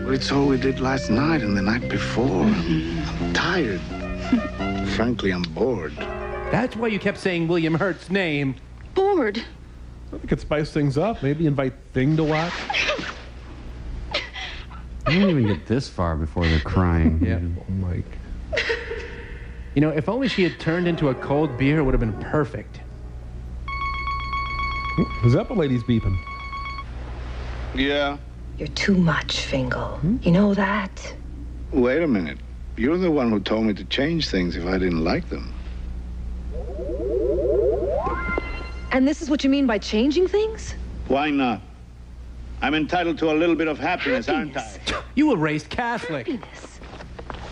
Well, it's all we did last night and the night before. I'm tired. Frankly, I'm bored. That's why you kept saying William Hurt's name. Bored. We could spice things up. Maybe invite Thing to watch. I don't even get this far before they're crying. Yeah. Oh, Mike. You know, if only she had turned into a cold beer, it would have been perfect. The Zeppa lady's beeping. Yeah? You're too much, Fingal. You know that? Wait a minute. You're the one who told me to change things if I didn't like them. And this is what you mean by changing things? Why not? I'm entitled to a little bit of happiness, aren't I? You were raised Catholic. Happiness.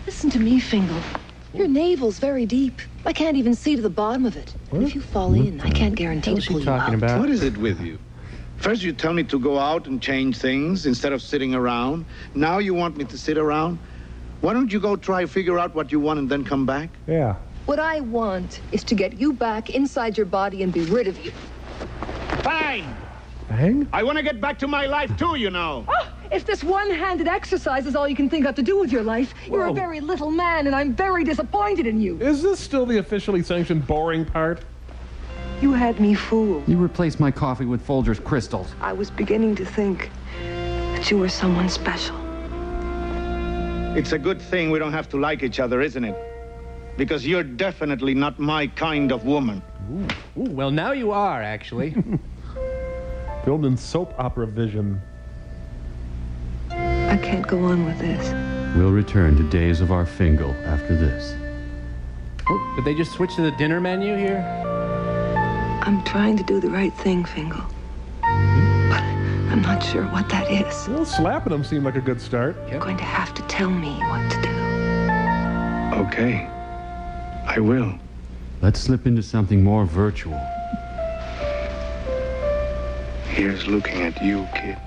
Listen to me, Fingal. Your navel's very deep. I can't even see to the bottom of it. And if you fall in, I can't guarantee to pull you out. What is it with you? First you tell me to go out and change things instead of sitting around. Now you want me to sit around? Why don't you go try figure out what you want and then come back? Yeah. What I want is to get you back inside your body and be rid of you. Fine! Bang? I want to get back to my life too, you know. Oh, if this one-handed exercise is all you can think of to do with your life, you're a very little man, and I'm very disappointed in you. Is this still the officially sanctioned boring part? You had me fooled. You replaced my coffee with Folgers crystals. I was beginning to think that you were someone special. It's a good thing we don't have to like each other, isn't it? Because you're definitely not my kind of woman. Ooh, well, now you are, actually. Filmed in soap opera vision. I can't go on with this. We'll return to days of our Fingal after this. Oh, did they just switch to the dinner menu here? I'm trying to do the right thing, Fingal. But I'm not sure what that is. Well, slapping him seemed like a good start. You're going to have to tell me what to do. Okay. I will. Let's slip into something more virtual. Here's looking at you, kid.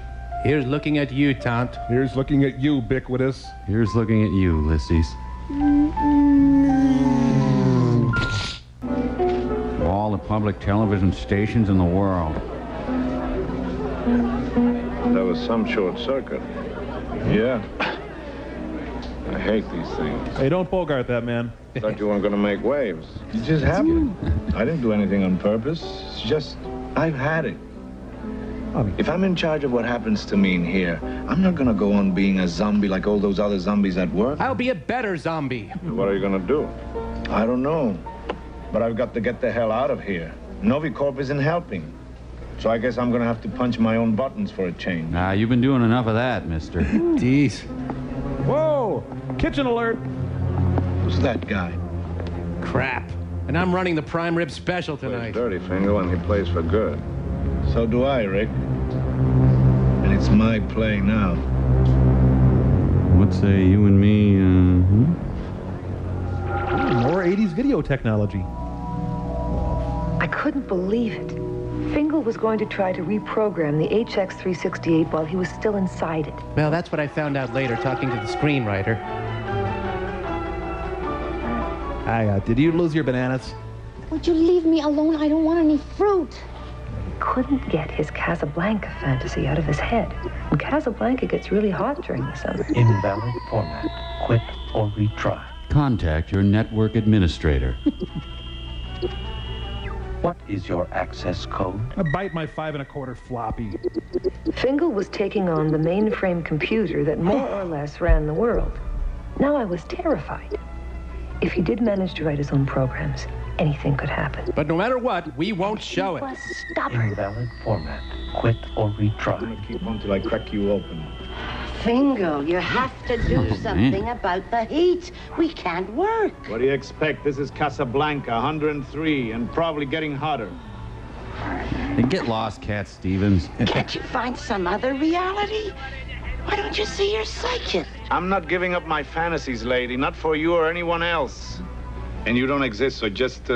Here's looking at you, Tant. Here's looking at you, ubiquitous. Here's looking at you, Ulysses. All the public television stations in the world. That was some short circuit. Yeah. I hate these things. Hey, don't bogart that, man. Thought you weren't going to make waves. You just happened. I didn't do anything on purpose. It's just, I've had it. If I'm in charge of what happens to me in here, I'm not going to go on being a zombie like all those other zombies at work. I'll be a better zombie. What are you going to do? I don't know. But I've got to get the hell out of here. Novicorp isn't helping. So I guess I'm going to have to punch my own buttons for a change. Nah, you've been doing enough of that, mister. Jeez. Whoa! Kitchen alert! Who's that guy? Crap. And I'm running the prime rib special tonight. He's dirty, Fingal, and he plays for good. So do I, Rick. And it's my play now. What say you and me, More 80s video technology. I couldn't believe it. Fingal was going to try to reprogram the HX368 while he was still inside it. Well, that's what I found out later, talking to the screenwriter. Hi, did you lose your bananas? Would you leave me alone? I don't want any fruit. Couldn't get his Casablanca fantasy out of his head. And Casablanca gets really hot during the summer. Invalid format. Quit or retry. Contact your network administrator. What is your access code? I bite my 5 1/4 floppy. Fingal was taking on the mainframe computer that more or less ran the world. Now I was terrified. If he did manage to write his own programs, anything could happen. But no matter what, we won't show it. Stubborn. Invalid format. Quit or retry. I'm gonna keep on till I crack you open. Fingal, you have to do something about the heat. We can't work. What do you expect? This is Casablanca, 103, and probably getting hotter. Hey, get lost, Cat Stevens. Can't you find some other reality? Why don't you see your psychic? I'm not giving up my fantasies, lady. Not for you or anyone else. And you don't exist, so just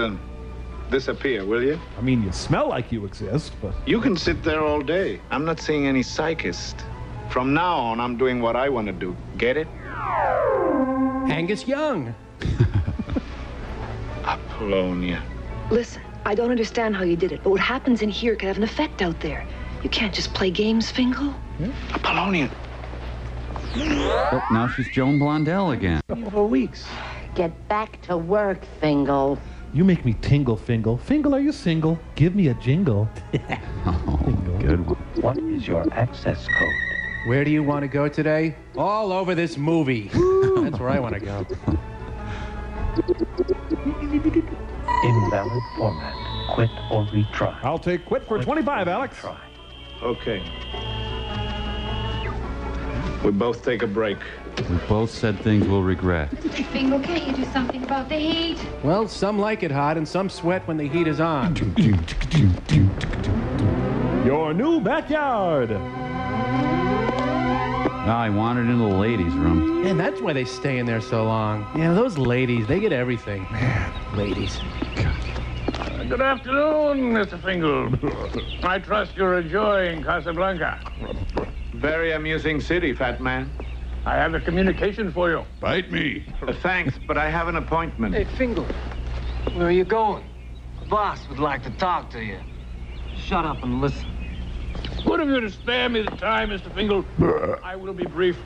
disappear, will you? I mean, you smell like you exist, but... You can sit there all day. I'm not seeing any psychist. From now on, I'm doing what I want to do. Get it? Angus Young. Apollonia. Listen, I don't understand how you did it, but what happens in here could have an effect out there. You can't just play games, Fingal. Apollonia. Oh, now she's Joan Blondell again. For weeks. Get back to work, Fingal. You make me tingle, Fingal. Fingal, are you single? Give me a jingle. Oh, good one. What is your access code? Where do you want to go today? All over this movie. That's where I want to go. Invalid format. Quit or retry. I'll take quit for 25, Alex. Try. Okay. We both take a break. We both said things we'll regret. Fingal, can't you do something about the heat? Well, some like it hot and some sweat when the heat is on. Your new backyard. I wandered into the ladies' room. And that's why they stay in there so long. Yeah, those ladies, they get everything. Man, ladies. Good afternoon, Mr. Fingal. I trust you're enjoying Casablanca. Very amusing city, fat man. I have a communication for you. Bite me. Thanks, but I have an appointment. Hey, Fingal, where are you going? The boss would like to talk to you. Shut up and listen. Good of you to spare me the time, Mr. Fingal. I will be brief.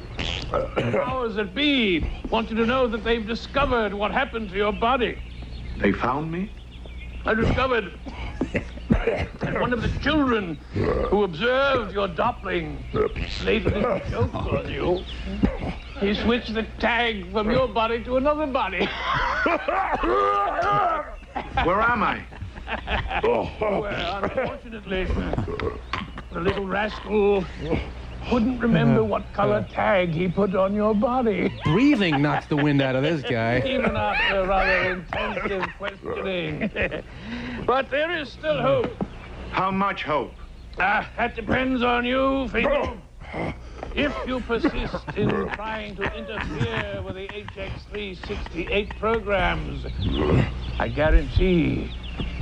Powers that be want you to know that they've discovered what happened to your body. They found me? I discovered that one of the children who observed your doppling played a little joke on you. He switched the tag from your body to another body. Where am I? Well, unfortunately, the little rascal couldn't remember what color tag he put on your body. Breathing knocks the wind out of this guy. Even after rather intensive questioning. But there is still hope. How much hope? That depends on you, Fingal. If you persist in trying to interfere with the HX368 programs, I guarantee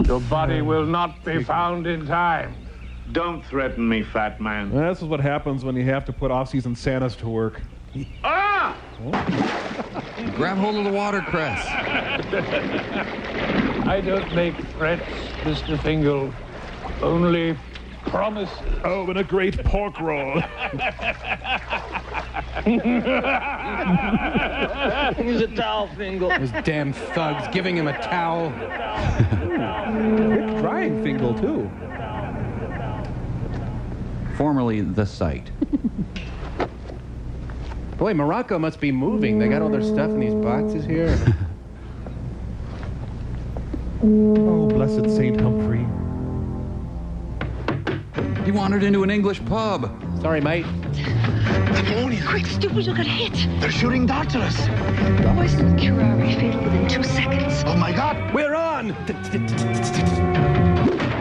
your body will not be found in time. Don't threaten me, fat man. This is what happens when you have to put off-season Santas to work. Ah! Grab hold of the watercress. I don't make threats, Mr. Fingal. Only promises. Oh, and a great pork roll. Use a towel, Fingal. Those damn thugs giving him a towel. It's drying Fingal, too. Formerly the site. Boy, Morocco must be moving. They got all their stuff in these boxes here. Oh, blessed St. Humphrey. He wandered into an English pub. Sorry, mate. Quick, stupid, you'll get hit. They're shooting darts at us. Poison cure refilled within 2 seconds. Oh, my God. We're on!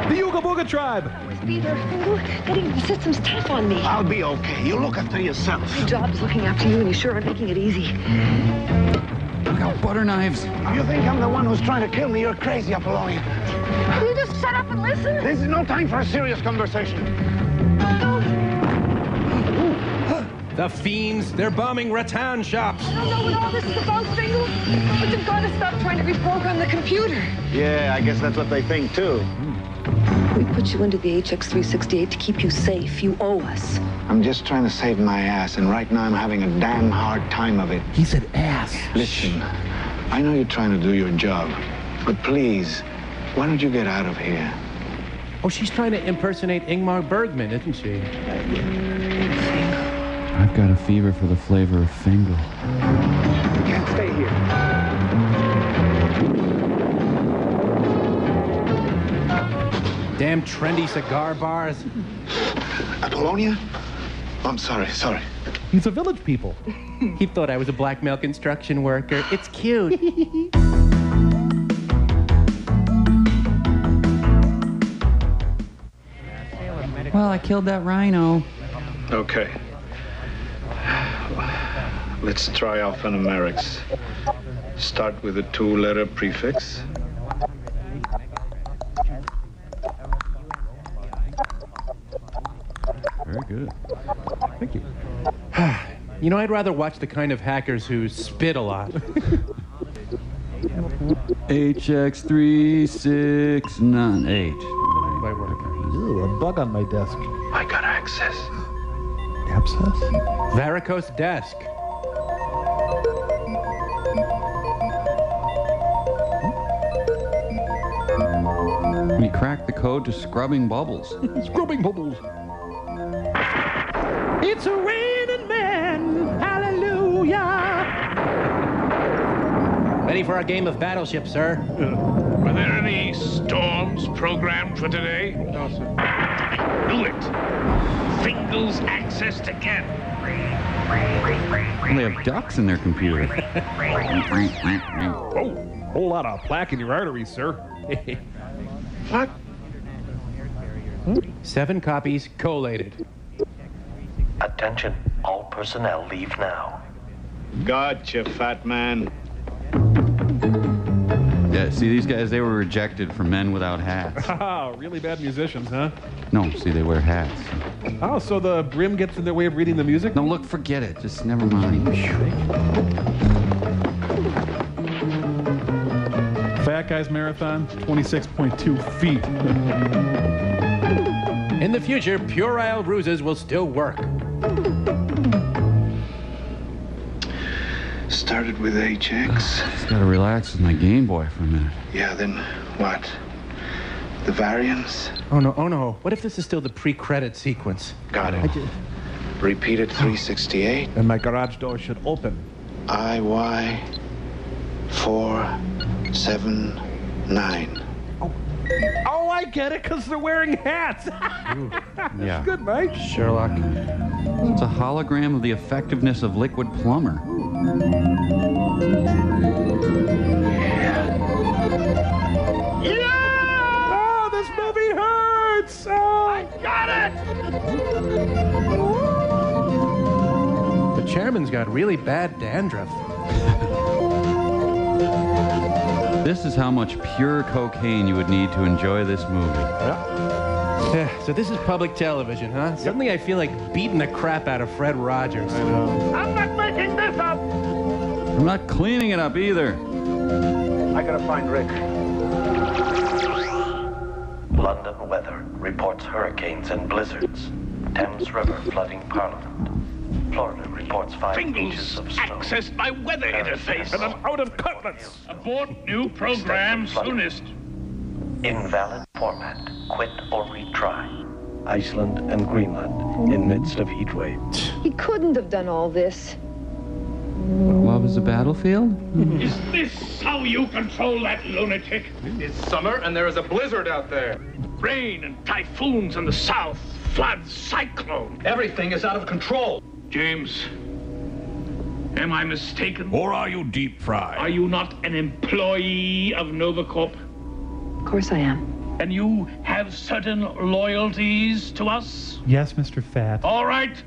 The Yuga Booga tribe. Peter, Fingal, getting the system's tough on me. I'll be okay. You look after yourself. My job's looking after you, and you sure aren't making it easy. Look out, butter knives. If you think I'm the one who's trying to kill me, you're crazy, Apollonia. Will you just shut up and listen? This is no time for a serious conversation. The fiends, they're bombing rattan shops. I don't know what all this is about, Fingal, but you've got to stop trying to reprogram the computer. Yeah, I guess that's what they think, too. We put you into the HX368 to keep you safe. You owe us. I'm just trying to save my ass, and right now I'm having a damn hard time of it. He said ass. Listen, I know you're trying to do your job, but please, why don't you get out of here? Oh, she's trying to impersonate Ingmar Bergman, isn't she? I've got a fever for the flavor of Fingal. We can't stay here. Damn trendy cigar bars. Apollonia? I'm sorry. He's a Village People. He thought I was a black milk construction worker. It's cute. Well, I killed that rhino. Okay. Let's try alphanumerics. Start with a 2-letter prefix. Very good. Thank you. You know, I'd rather watch the kind of hackers who spit a lot. HX3698. Ooh, a bug on my desk. I got access. Abscess? Varicose desk. We cracked the code to scrubbing bubbles. Scrubbing bubbles. It's a raining man. Hallelujah. Ready for a game of Battleship, sir? Were there any storms programmed for today? No, sir. I knew it. Fingal's accessed again. They have ducks in their computer. Oh, whole lot of plaque in your arteries, sir. What? 7 copies collated. Attention, all personnel leave now. Gotcha, fat man. Yeah, see, these guys, they were rejected for men without hats. Oh, really bad musicians, huh? No, see, they wear hats. Oh, so the brim gets in their way of reading the music? No, look, forget it. Just never mind. Fat Guys Marathon, 26.2 feet. In the future, puerile ruses will still work. Started with HX. Just gotta relax with my Game Boy for a minute. Yeah, then what? The variants? Oh no. What if this is still the pre-credit sequence? Got it. Repeated 368. And my garage door should open. IY 479. Oh, I get it, because they're wearing hats. Yeah. Good, Mike. Sherlock. It's a hologram of the effectiveness of Liquid Plumber. Yeah! Oh, this movie hurts! Oh. I got it! The chairman's got really bad dandruff. This is how much pure cocaine you would need to enjoy this movie. Yeah, so this is public television, huh? Suddenly I feel like beating the crap out of Fred Rogers. I'm not making this up! I'm not cleaning it up either. I gotta find Rick. London weather reports hurricanes and blizzards. Thames River flooding Parliament. Florida reports 5 inches of snow. Accessed my weather interface and I'm out of cutlets. Abort new program soonest. Invalid format. Quit or retry. Iceland and Greenland in midst of heat wave. He couldn't have done all this. Love is a battlefield? Is this how you control that lunatic? It's summer and there is a blizzard out there. Rain and typhoons in the south, floods, cyclone. Everything is out of control. James, am I mistaken? Or are you deep fried? Are you not an employee of Novacorp? Of course I am. And you have certain loyalties to us? Yes, Mr. Fat. All right.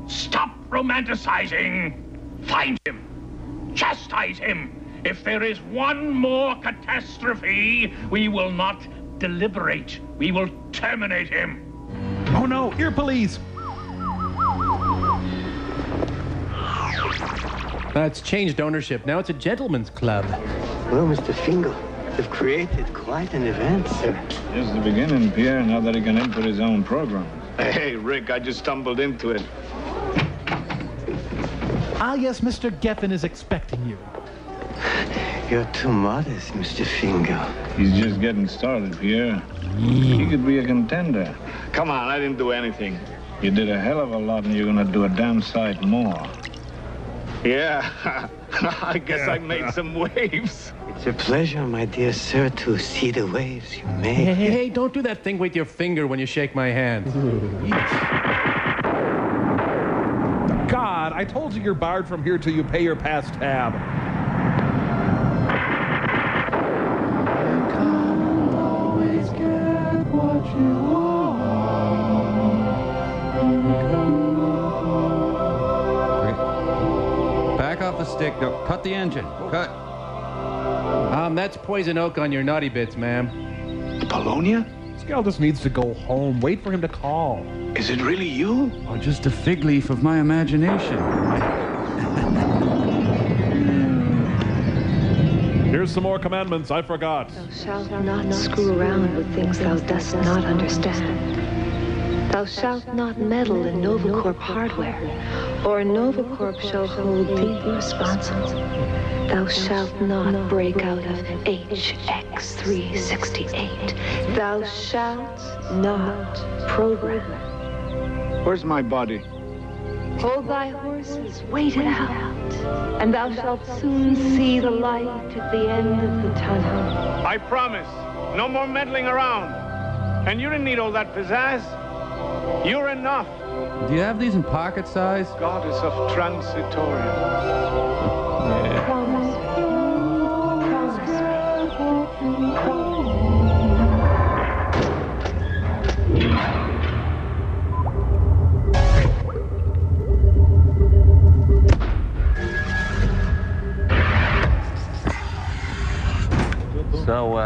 Stop romanticizing. Find him. Chastise him. If there is one more catastrophe, we will not deliberate. We will terminate him. Oh no, ear police! It's changed ownership. Now it's a gentleman's club. Well, Mr. Fingal, you've created quite an event, sir. Just the beginning, Pierre, now that he can input his own program. Hey, Rick, I just stumbled into it. Ah, yes, Mr. Geffen is expecting you. You're too modest, Mr. Fingal. He's just getting started, Pierre. He could be a contender. Come on, I didn't do anything. You did a hell of a lot, and you're gonna do a damn sight more. Yeah, I guess I made some waves. It's a pleasure, my dear sir, to see the waves you make. Hey, don't do that thing with your finger when you shake my hand. God, I told you you're barred from here till you pay your past tab. Always get what you want. Back off the stick. No, cut the engine. Cut. That's poison oak on your naughty bits, ma'am. Polonia? This gal just needs to go home. Wait for him to call. Is it really you? Oh, just a fig leaf of my imagination. Here's some more commandments I forgot. Thou shalt not screw around with things thou dost not understand. Thou shalt not meddle in Novacorp hardware, or Novacorp shall hold thee responsible. Thou shalt not break out of HX368. Thou shalt not program. Where's my body? Hold thy horses, wait it out, and thou shalt soon see the light at the end of the tunnel. I promise, no more meddling around. And you didn't need all that pizzazz. You're enough. Do you have these in pocket size? Goddess of Transitoria. Promise. So,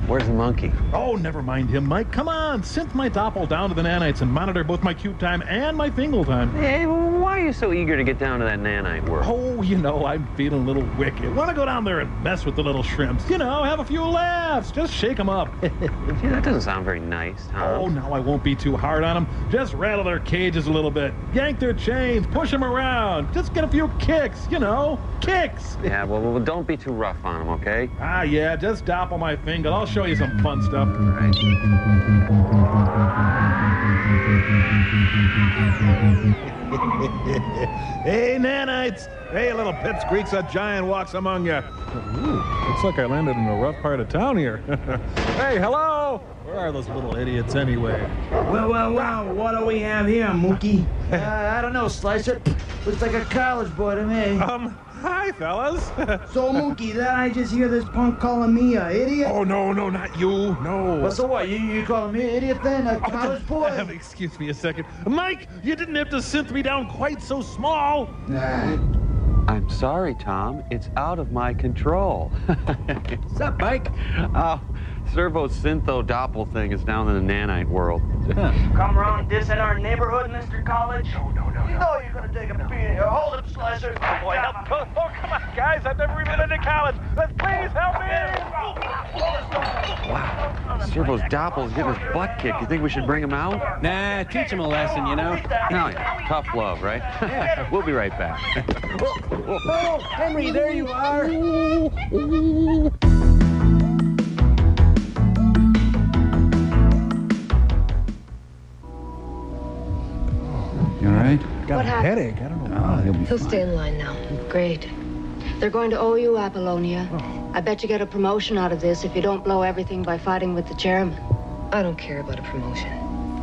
where's the monkey? Oh, never mind him, Mike. Come on, synth my doppel down to the nanites and monitor both my cube time and my fingal time. Hey, why are you so eager to get down to that nanite world? Oh, you know, I'm feeling a little wicked. Want to go down there and mess with the little shrimps. You know, have a few laughs. Just shake them up. Gee, that doesn't sound very nice, Tom. Oh, now I won't be too hard on them. Just rattle their cages a little bit. Yank their chains. Push them around. Just get a few kicks, you know. Kicks. Yeah, well, don't be too rough on them, okay? Ah, yeah, just doppel my fingal. I'll show you some fun stuff. All right. Hey, nanites. Hey, little pipsqueaks, a giant walks among you. Ooh, looks like I landed in a rough part of town here. Hey, hello. Where are those little idiots anyway? Well, what do we have here, Mookie? I don't know, Slicer. Looks like a college boy to me. Hi, fellas. So, Mookie, did I just hear this punk calling me a idiot? Oh, no, not you. No. Well, so what? You calling me an idiot then? A college boy? Excuse me a second. Mike, you didn't have to synth me down quite so small. I'm sorry, Tom. It's out of my control. What's up, Mike? Servo Syntho Doppel thing is down in the nanite world. Come around dissing our neighborhood, Mr. College? No. You know you're gonna take a beat here. Hold it, Slicer. Oh, boy, help. Oh, come on, guys. I've never even been to college. Please help me. Wow. Servo's Doppel's getting his butt kicked. You think we should bring him out? Nah, teach him a lesson, you know? No, yeah. Tough love, right? We'll be right back. Oh, Henry, there you are. You all right? Got a headache. I don't know why. He'll be stay in line now. Great. They're going to owe you Apollonia. I bet you get a promotion out of this if you don't blow everything by fighting with the chairman. I don't care about a promotion.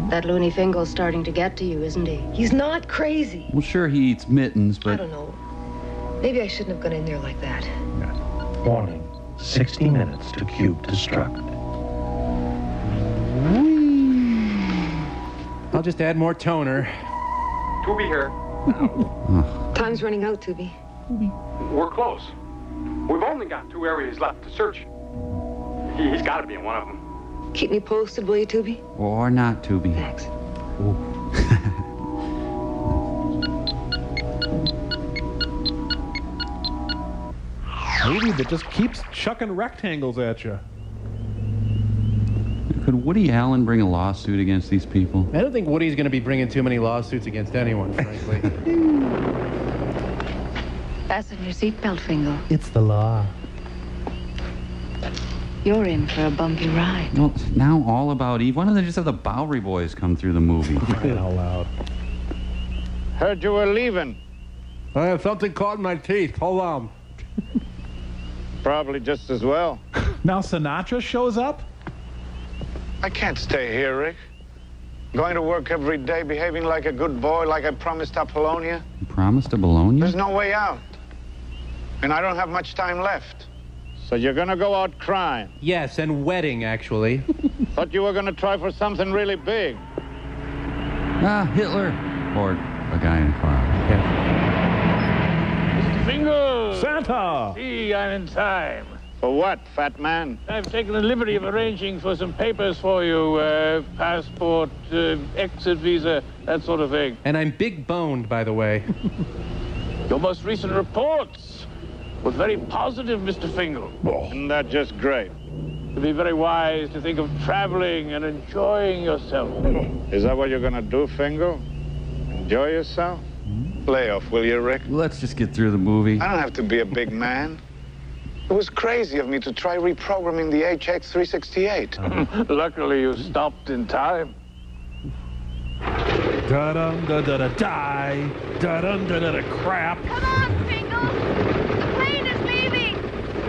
That loony Fingal's starting to get to you, isn't he? He's not crazy. Well, sure, he eats mittens, but... I don't know. Maybe I shouldn't have gone in there like that. Warning, 60 minutes to cube destruct. I'll just add more toner. Tubi here. Time's running out, Tubi. We're close. We've only got 2 areas left to search. He's got to be in one of them. Keep me posted, will you, Tubi? Or not, Tubi. Thanks. movie that just keeps chucking rectangles at you. Could Woody Allen bring a lawsuit against these people? I don't think Woody's going to be bringing too many lawsuits against anyone, frankly. Fasten your seatbelt, Fingal. It's the law. You're in for a bumpy ride. Well, it's now all about Eve. Why don't they just have the Bowery Boys come through the movie? Crying out loud. Heard you were leaving. I have something caught in my teeth. Hold on. Probably just as well. Now Sinatra shows up? I can't stay here, Rick. Going to work every day, behaving like a good boy, like I promised Apollonia. You promised to Bologna? There's no way out. And I don't have much time left. So you're gonna go out crying? Yes, and wedding, actually. Thought you were gonna try for something really big. Ah, Hitler. Or a guy in a car. Mr. Fingal! Santa! See, I'm in time. For what, fat man? I've taken the liberty of arranging for some papers for you. Passport, exit visa, that sort of thing. And I'm big boned, by the way. Your most recent reports was very positive, Mr. Fingal. Isn't that just great? It'd be very wise to think of traveling and enjoying yourself. Is that what you're gonna do, Fingal? Enjoy yourself? Lay off, will you, Rick? Let's just get through the movie. I don't have to be a big man. It was crazy of me to try reprogramming the HX368. Luckily, you stopped in time. Da-dum-da-da-da, die. Da-dum-da-da-da, crap. Come on, Fingal! The plane is leaving!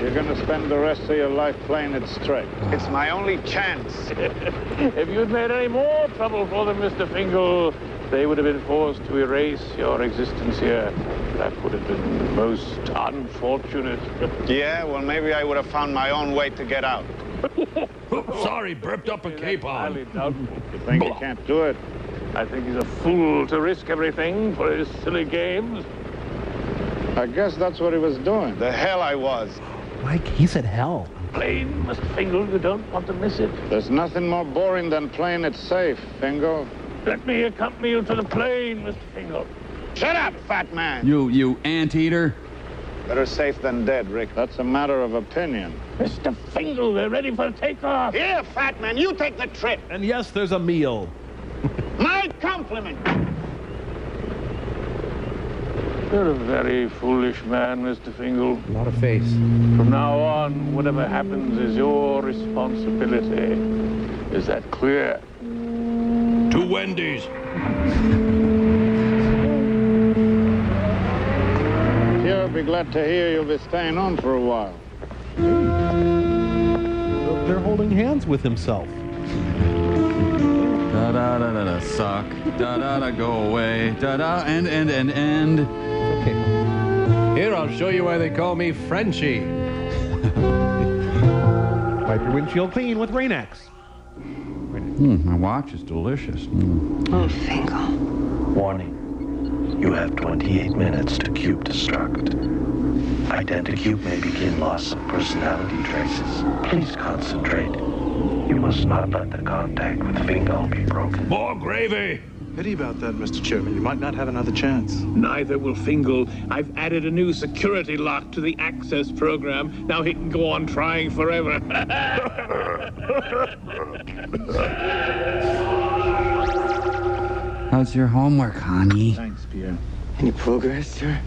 You're gonna spend the rest of your life playing it straight. It's my only chance. If you'd made any more trouble for them, Mr. Fingal, they would have been forced to erase your existence here. That would have been most unfortunate. Yeah, well, maybe I would have found my own way to get out. Sorry, burped up a capon. You think you can't do it? I think he's a fool to risk everything for his silly games. I guess that's what he was doing. The hell I was. Mike, he said hell. Plane, Mr. Fingal, you don't want to miss it. There's nothing more boring than playing it safe, Fingal. Let me accompany you to the plane, Mr. Fingal. Shut up, fat man. You anteater. Better safe than dead, Rick. That's a matter of opinion. Mr. Fingal, we're ready for takeoff. Here, fat man, you take the trip. And yes, there's a meal. My compliment. You're a very foolish man, Mr. Fingal. A lot of face. From now on, whatever happens is your responsibility. Is that clear? To Wendy's. I'll be glad to hear you'll be staying on for a while. They're holding hands with himself. Da-da-da-da-da, suck. Da-da-da, go away. Da-da, end. Okay. Here, I'll show you why they call me Frenchie. Wipe your windshield clean with Rain-X. My watch is delicious. Oh, Fingal. Warning. You have 28 minutes to cube destruct. Identicube may begin loss of personality traces. Please concentrate. You must not let the contact with Fingal be broken. More gravy! Pity about that, Mr. Chairman. You might not have another chance. Neither will Fingal. I've added a new security lock to the access program. Now he can go on trying forever. How's your homework, honey? Thanks, Pierre. Any progress, sir?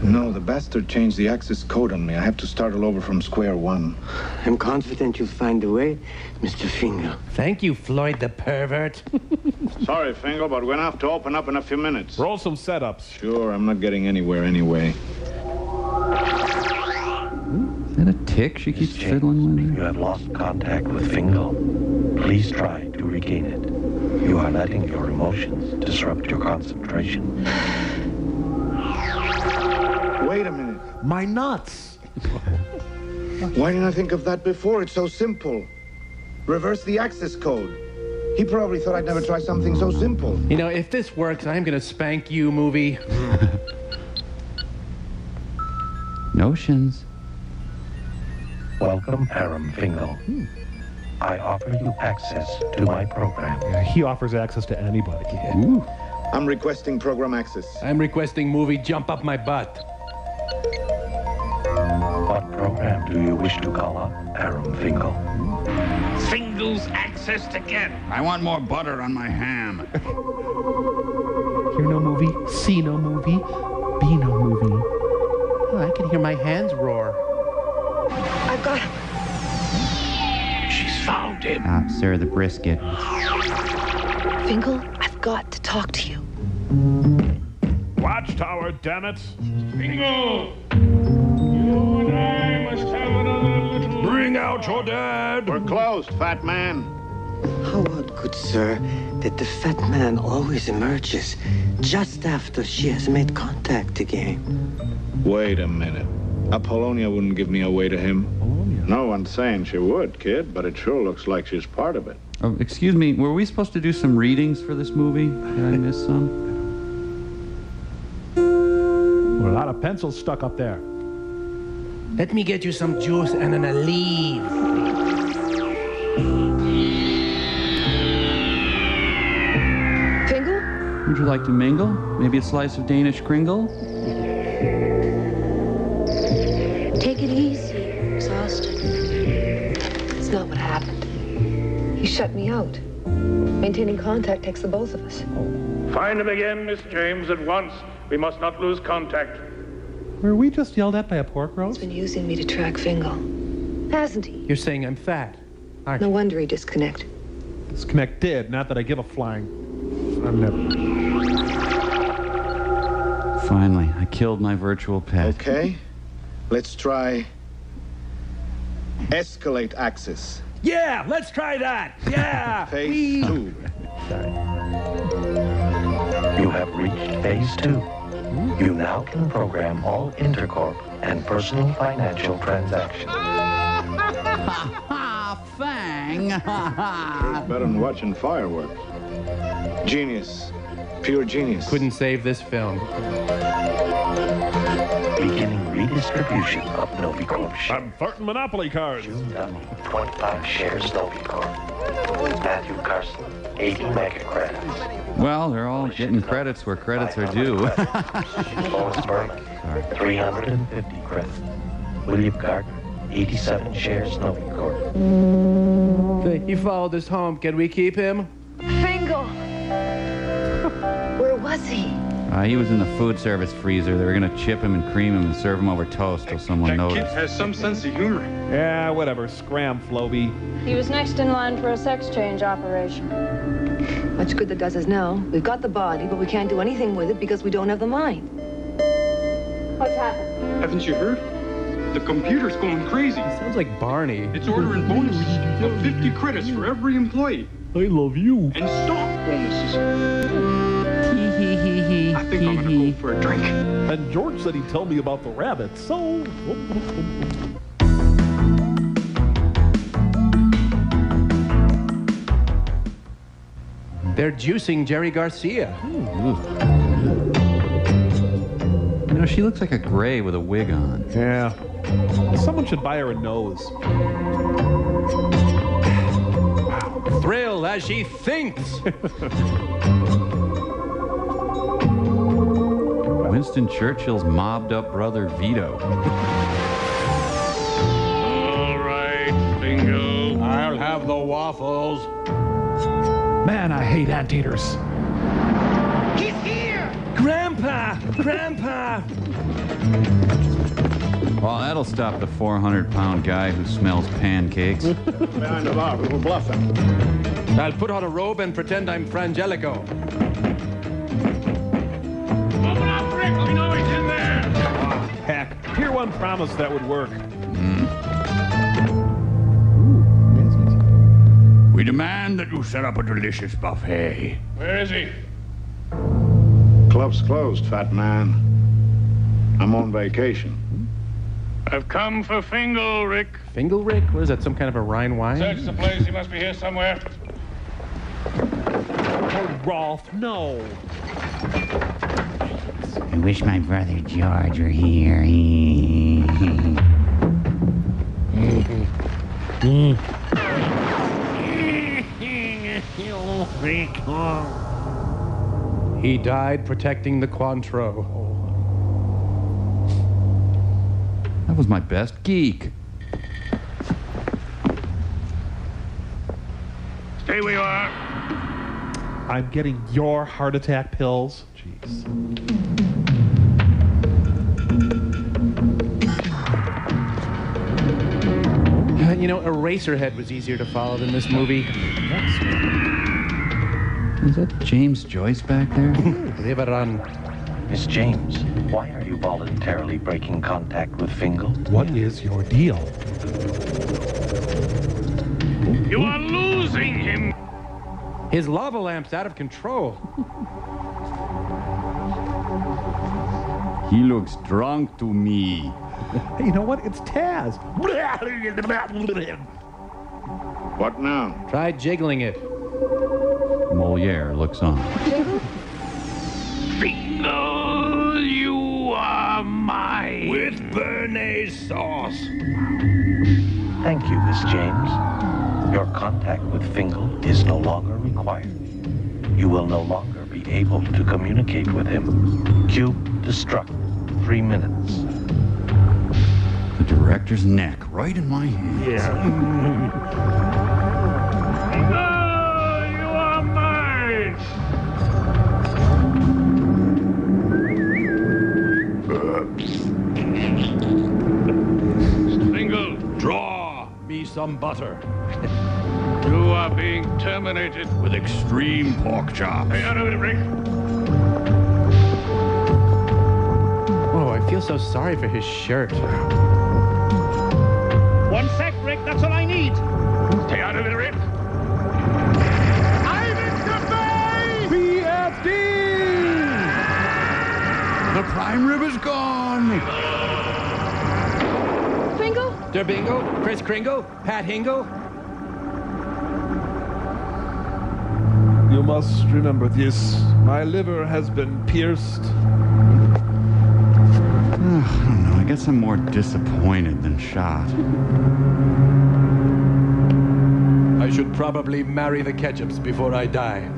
No, the bastard changed the access code on me. I have to start all over from square one. I'm confident you'll find a way, Mr. Fingal. Thank you, Floyd the pervert. Sorry, Fingal, but we're gonna have to open up in a few minutes. Roll some setups. Sure, I'm not getting anywhere anyway. Is that a tick she keeps fiddling with? You have lost contact with Fingal. Please try to regain it. You are letting your emotions disrupt your concentration. Wait a minute. My nuts. Why didn't I think of that before? It's so simple. Reverse the access code. He probably thought I'd never try something so simple. You know, if this works, I'm gonna spank you, movie. Notions. Welcome, Aram Fingal. I offer you access to my program. Yeah, he offers access to anybody. Ooh. I'm requesting program access. I'm requesting movie jump up my butt. What do you wish to call up Aram Fingal? Fingal's accessed again. I want more butter on my ham. Hear no movie, see no movie, be no movie. Oh, I can hear my hands roar. I've got him. She's found him. Ah, sir, the brisket. Fingal, I've got to talk to you. Watchtower, damn it! Fingal! You and I must have another little... Bring out your dad! We're closed, fat man. How odd, good sir, that the fat man always emerges just after she has made contact again. Wait a minute. Apollonia wouldn't give me away to him. No one's saying she would, kid, but it sure looks like she's part of it. Oh, excuse me, were we supposed to do some readings for this movie? Did I miss some? Well, a lot of pencils stuck up there. Let me get you some juice and an olive. Fingal? Would you like to mingle? Maybe a slice of Danish kringle? Take it easy. Exhausted. It's not what happened. He shut me out. Maintaining contact takes the both of us. Find him again, Miss James, at once. We must not lose contact. Were we just yelled at by a pork roast? He's been using me to track Fingal. Hasn't he? You're saying I'm fat, aren't No you? wonder he disconnected. Disconnected, not that I give a flying. I'm never. Finally, I killed my virtual pet. Okay, let's try escalate axis. Yeah, let's try that. Yeah. Phase 2. You have reached phase 2. You now can program all intercorp and personal financial transactions. Fang! Better than watching fireworks. Genius. Pure genius. Couldn't save this film. Beginning redistribution of Novicorp shares. I'm farting Monopoly cards. June W, 25 shares Novicorp. Matthew Carson, 80 mega credits. Well, they're all getting credits where credits are due. Lois Berman, 350 credits. William Gardner, 87 shares Novicorp. He followed us home. Can we keep him? Fingal! Where was he? He was in the food service freezer. They were going to chip him and cream him and serve him over toast till someone That kid noticed. has some sense of humor. Yeah, whatever. Scram, Floby. He was next in line for a sex change operation. Much good that does us now. We've got the body, but we can't do anything with it because we don't have the mind. What's happened? Haven't you heard? The computer's going crazy. Sounds like Barney. It's ordering bonuses of 50 credits for every employee. I love you. And stock bonuses. I think I'm gonna go for a drink. And George said he'd tell me about the rabbit, so... They're juicing Jerry Garcia. You know, she looks like a gray with a wig on. Yeah. Someone should buy her a nose. Thrill as she thinks. Winston Churchill's mobbed up brother Vito. All right, Fingal. I'll have the waffles. Man, I hate anteaters. He's here! Grandpa! Grandpa! Well, that'll stop the 400-pound guy who smells pancakes. Behind the bar, we were bluffing. I'll put on a robe and pretend I'm Frangelico. Open up, Rick. We know he's in there. Heck, Pier 1 promised that would work. We demand that you set up a delicious buffet. Where is he? Club's closed, fat man. I'm on vacation. I've come for Fingal, Rick. Fingal Rick? What is that, some kind of a Rhine wine? Search the place. He must be here somewhere. Oh, Rolf, no. I wish my brother George were here. He died protecting the Cointreau. That was my best geek. Stay where you are. I'm getting your heart attack pills. Jeez. You know, Eraserhead was easier to follow than this movie. Is that James Joyce back there? Leave it on. Miss James, why are you voluntarily breaking contact with Fingal? What is your deal? You are losing him. His lava lamp's out of control. He looks drunk to me. Hey, you know what? It's Taz. What now? Try jiggling it. Moliere looks on. Fingal, you are mine. With béarnaise sauce. Thank you, Miss James. Your contact with Fingal is no longer required. You will no longer be able to communicate with him. Cube destruct. 3 minutes. The director's neck right in my hand. Fingal, you are mine. Fingal, Draw me some butter. you are being terminated. With extreme pork chops. Hey, out of it, Rick. Oh, I feel so sorry for his shirt. 1 sec, Rick. That's all I need. Stay out of it, Rick. I'm in BFD! The prime rib is gone. Fingal? Der Bingo, Chris Kringle, Pat Hingle. You must remember this. My liver has been pierced. I don't know. I guess I'm more disappointed than shot. I should probably marry the Ketchups before I die.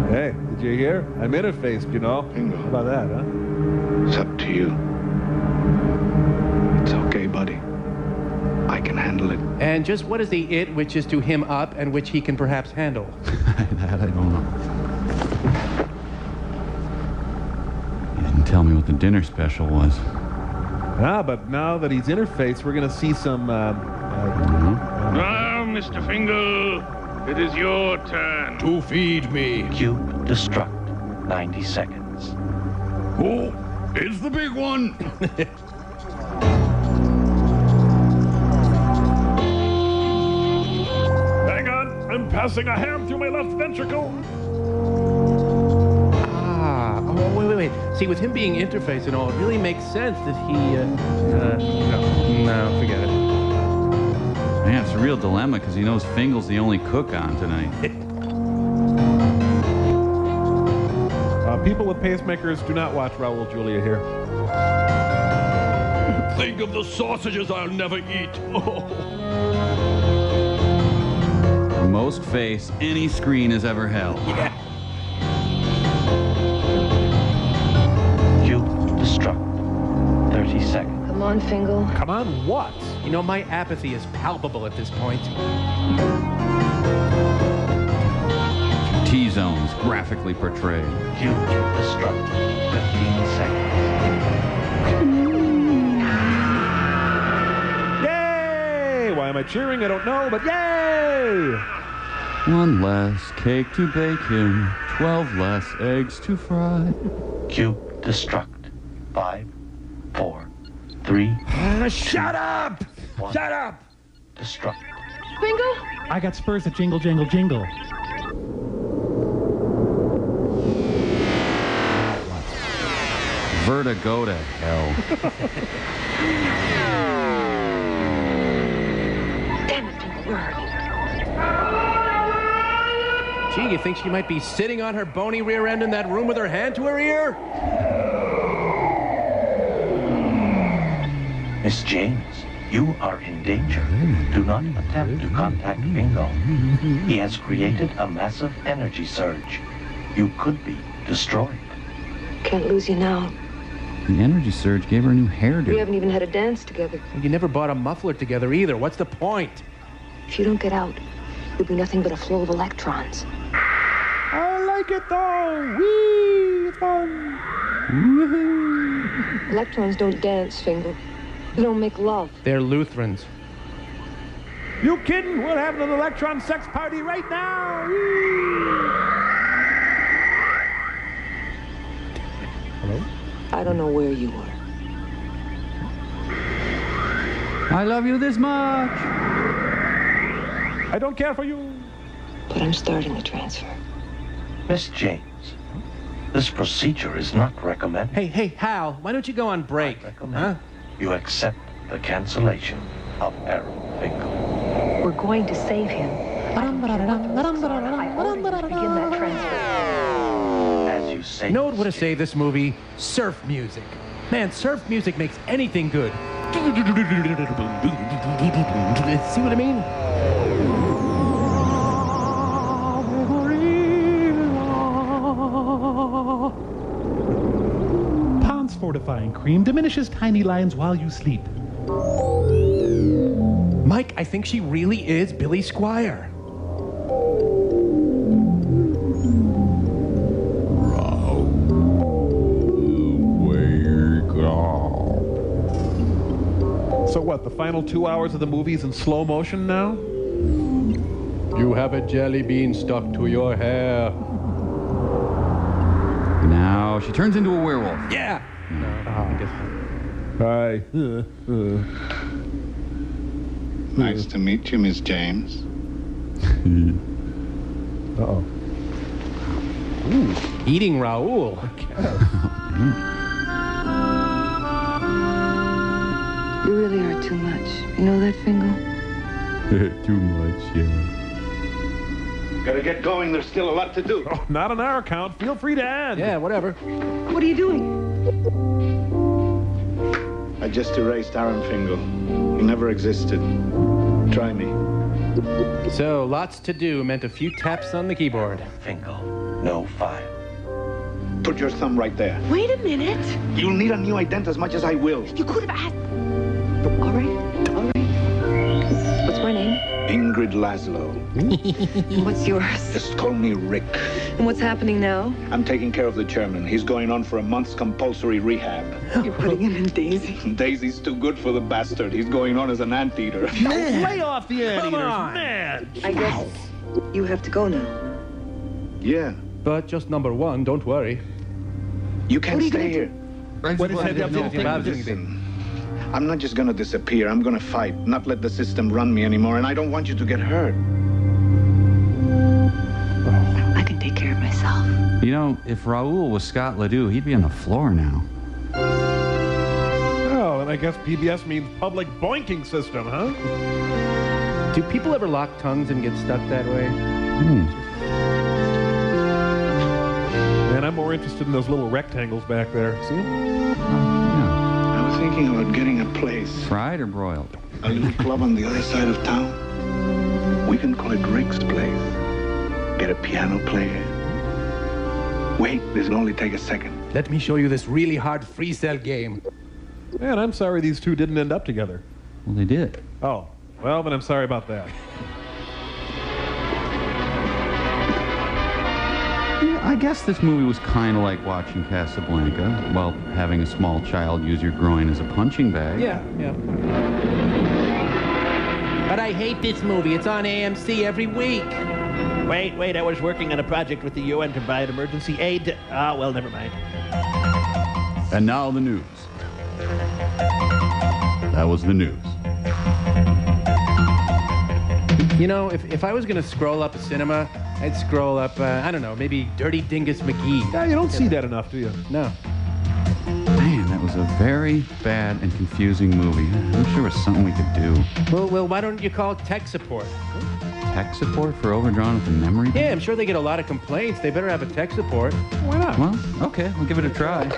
Hey, did you hear? I'm interfaced, you know. Bingo. How about that, huh? It's up to you. It's okay, buddy. I can handle it. And just what is the it which is to him up and which he can perhaps handle? That I don't know. You didn't tell me what the dinner special was. Ah, but now that he's interfaced, we're going to see some, Now, Mr. Fingal, it is your turn. To feed me. Cube destruct. 90 seconds. Oh, it's the big one. Hang on. I'm passing a ham through my left ventricle. Oh, wait. See, with him being interface and all, it really makes sense that he, no, forget it. Yeah, it's a real dilemma because he knows Fingal's the only cook on tonight. people with pacemakers do not watch Raul Julia here. Think of the sausages I'll never eat. The most face any screen has ever held. Yeah. Cube destruct. 30 seconds. Come on, Fingal. Come on, what? You know, my apathy is palpable at this point. T-zones graphically portrayed. Cube destruct. 15 seconds. Yay! Why am I cheering? I don't know, but yay! One less cake to bake him, 12 less eggs to fry. Cube destruct. 5, 4, 3. Shut up! 1. Shut up! Destruct. Bingo? I got spurs that jingle, jangle, jingle. Vertigo to hell. Damn it, Fingal, where are you? Gee, you think she might be sitting on her bony rear end in that room with her hand to her ear? Miss James, you are in danger. Do not attempt to contact Bingo. He has created a massive energy surge. You could be destroyed. Can't lose you now. The energy surge gave her a new hairdo. We haven't even had a dance together. You never bought a muffler together either. What's the point? If you don't get out, It'll be nothing but a flow of electrons. I like it though. Whee! It's fun. Woohoo! Electrons don't dance, Fingal. They don't make love. They're Lutherans. You kidding? We're having an electron sex party right now. Whee! Hello? I don't know where you were. I love you this much. I don't care for you. But I'm starting the transfer. Miss James, this procedure is not recommended. Hey, Hal, why don't you go on break? Huh? You accept the cancellation of Errol Fingal. We're going to save him. I ordered you to begin that transfer. As you say. You know what would have saved this movie? Surf music. Man, surf music makes anything good. See what I mean? Pond's fortifying cream diminishes tiny lines while you sleep. Mike, I think she really is Billy Squire. So what, the final 2 hours of the movie's in slow motion now? You have a jelly bean stuck to your hair. Now she turns into a werewolf. Yeah. I guess. Hi. Nice to meet you, Miss James. Uh-oh. Ooh, eating Raoul. You really are too much. You know that, Fingal? Too much, yeah. Gotta get going. There's still a lot to do. Oh, not on our account. Feel free to add. Yeah, whatever. What are you doing? I just erased Aaron Fingal. He never existed. Try me. So, lots to do meant a few taps on the keyboard. Fingal, no file. Put your thumb right there. Wait a minute. You'll need a new ident as much as I will. You could have asked. All right. What's my name? Ingrid Laszlo. What's yours? Just call me Rick. And what's happening now? I'm taking care of the German. He's going on for a month's compulsory rehab. You're putting him in Daisy. Daisy's too good for the bastard. He's going on as an anteater. Lay off the anteaters, Come on. man. I guess you have to go now. Yeah. But just number one, don't worry. You can't stay here. What is that? Listen, I'm not just gonna disappear. I'm gonna fight, not let the system run me anymore, and I don't want you to get hurt. I can take care of myself. You know, if Raoul was Scott Ledoux, he'd be on the floor now. Oh, and I guess PBS means public boinking system, huh? Do people ever lock tongues and get stuck that way? Man, I'm more interested in those little rectangles back there. See them? I was thinking about getting a place. Fried or broiled? A little club on the other side of town. We can call it Rick's Place. Get a piano player. Wait, this'll only take a second. Let me show you this really hard free cell game. Man, I'm sorry these two didn't end up together. Well, they did. Oh, well, then I'm sorry about that. Yeah, I guess this movie was kind of like watching Casablanca while having a small child use your groin as a punching bag. Yeah. But I hate this movie. It's on AMC every week. Wait, I was working on a project with the UN to provide emergency aid. Ah, well, never mind. And now the news. That was the news. You know, if I was going to scroll up a cinema, I'd scroll up, I don't know, maybe Dirty Dingus McGee. Yeah, you don't see that enough, do you? No. Man, that was a very bad and confusing movie. I'm sure it was something we could do. Well, why don't you call tech support? Tech support for Overdrawn at the memory bank? Yeah, I'm sure they get a lot of complaints. They better have a tech support. Why not? Well, okay, we'll give it a try.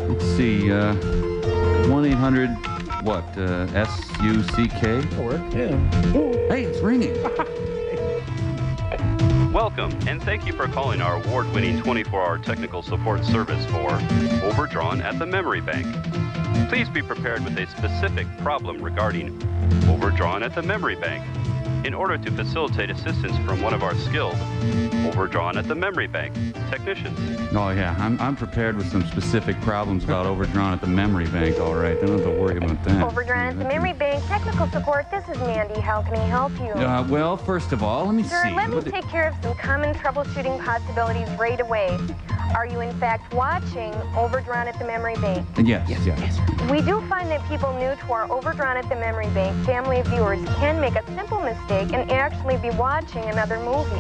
Let's see, 1-800, what, S-U-C-K? That'll work, yeah. Hey, it's ringing. Welcome, and thank you for calling our award-winning 24-hour technical support service for Overdrawn at the Memory Bank. Please be prepared with a specific problem regarding Overdrawn at the Memory Bank. in order to facilitate assistance from one of our skilled Overdrawn at the Memory Bank technicians. Oh, yeah. I'm prepared with some specific problems about Overdrawn at the memory bank, all right. Don't have to worry about that. Overdrawn at the Memory Bank technical support. This is Mandy. How can I help you? Well, first of all, let me Sir, see. let me take care of some common troubleshooting possibilities right away. Are you in fact watching Overdrawn at the Memory Bank? Yes. We do find that people new to our Overdrawn at the Memory Bank family of viewers can make a simple mistake and actually be watching another movie.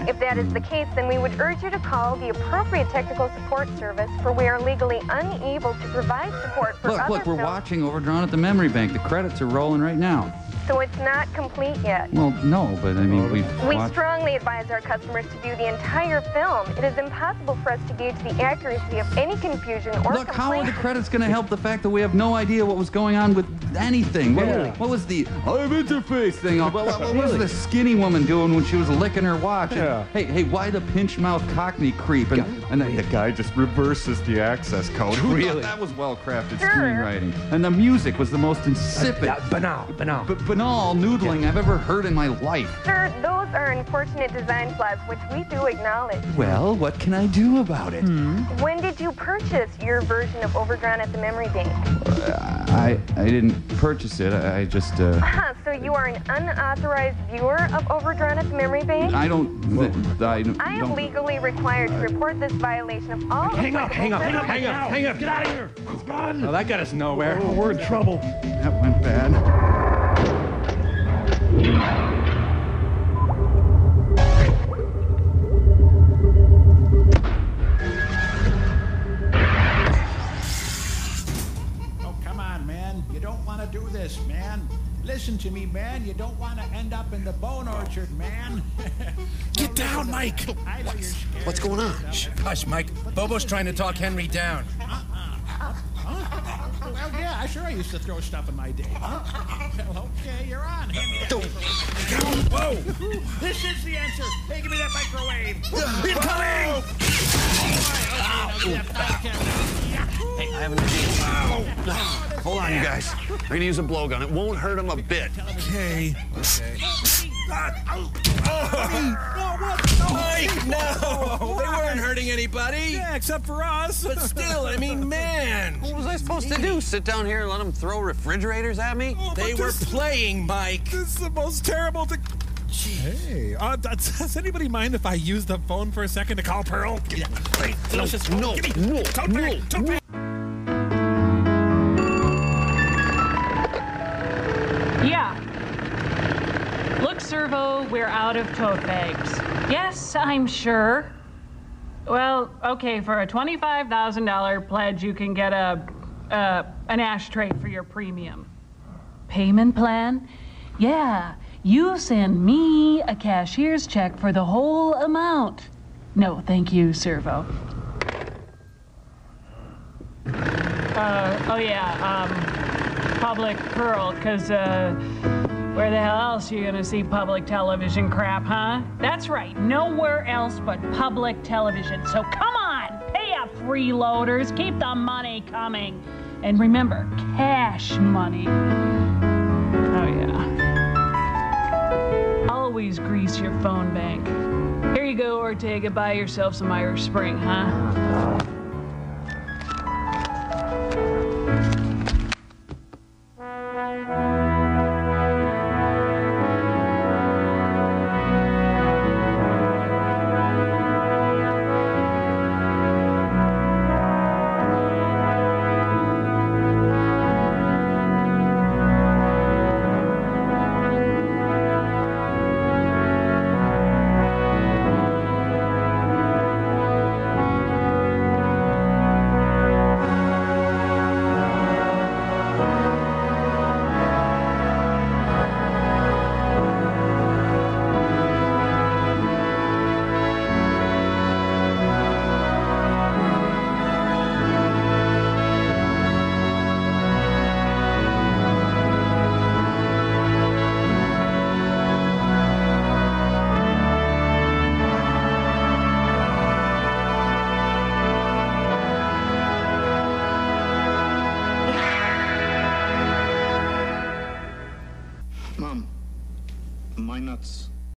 If that is the case, then we would urge you to call the appropriate technical support service, for we are legally unable to provide support for other Look, we're films. watching Overdrawn at the memory bank. The credits are rolling right now. So it's not complete yet. Well, no, but I mean, We watched... strongly advise our customers to view the entire film. It is impossible for us to gauge the accuracy of any confusion or Look, how are the complaint. credits going to help the fact that we have no idea what was going on with anything? What was the I'm interface thing? What was the skinny woman doing when she was licking her watch? And, hey, why the pinch-mouth Cockney creep? And then the guy just reverses the access code. Who thought that was well-crafted screenwriting? And the music was the most insipid, banal noodling I've ever heard in my life. Sir, those are unfortunate design flaws, which we do acknowledge. Well, what can I do about it? When did you purchase your version of Overdrawn at the Memory Bank? I didn't purchase it. I just... So you are an unauthorized viewer of Overdrawn at the Memory Bank? I am legally required to report this violation of all... Hang up! Get out of here! It's gone! Oh, that got us nowhere. Oh, we're in trouble. That went bad. Oh, come on, man. You don't want to do this, man. Listen to me, man. You don't want to end up in the bone orchard, man. Get down, Mike! What's going on? Hush, Mike. Bobo's trying to talk Henry down. Well, yeah, sure I used to throw stuff in my day. Well, okay, you're on. Hand me that. Whoa! This is the answer. Hey, give me that microwave. Incoming! Hey, I have an idea. Hold on, you guys. We're gonna use a blowgun. It won't hurt him a bit. Okay. Mike, no! They weren't hurting anybody. Yeah, except for us. But still, I mean, man. What was I supposed to do? Sit down here and let them throw refrigerators at me? They were playing, Mike. This is the most terrible thing. Hey, does anybody mind if I use the phone for a second to call Pearl? Yeah. No. Yeah. Look, Servo, we're out of tote bags. Yes, I'm sure. Well, okay, for a $25,000 pledge, you can get an ashtray for your premium. Payment plan? Yeah, you send me a cashier's check for the whole amount. No, thank you, Servo. Public Pearl, because, where the hell else are you gonna see public television crap, huh? That's right, nowhere else but public television. So come on, pay up, freeloaders, keep the money coming. And remember, cash money. Oh yeah. Always grease your phone bank. Here you go, Ortega, buy yourself some Irish Spring, huh? nuts.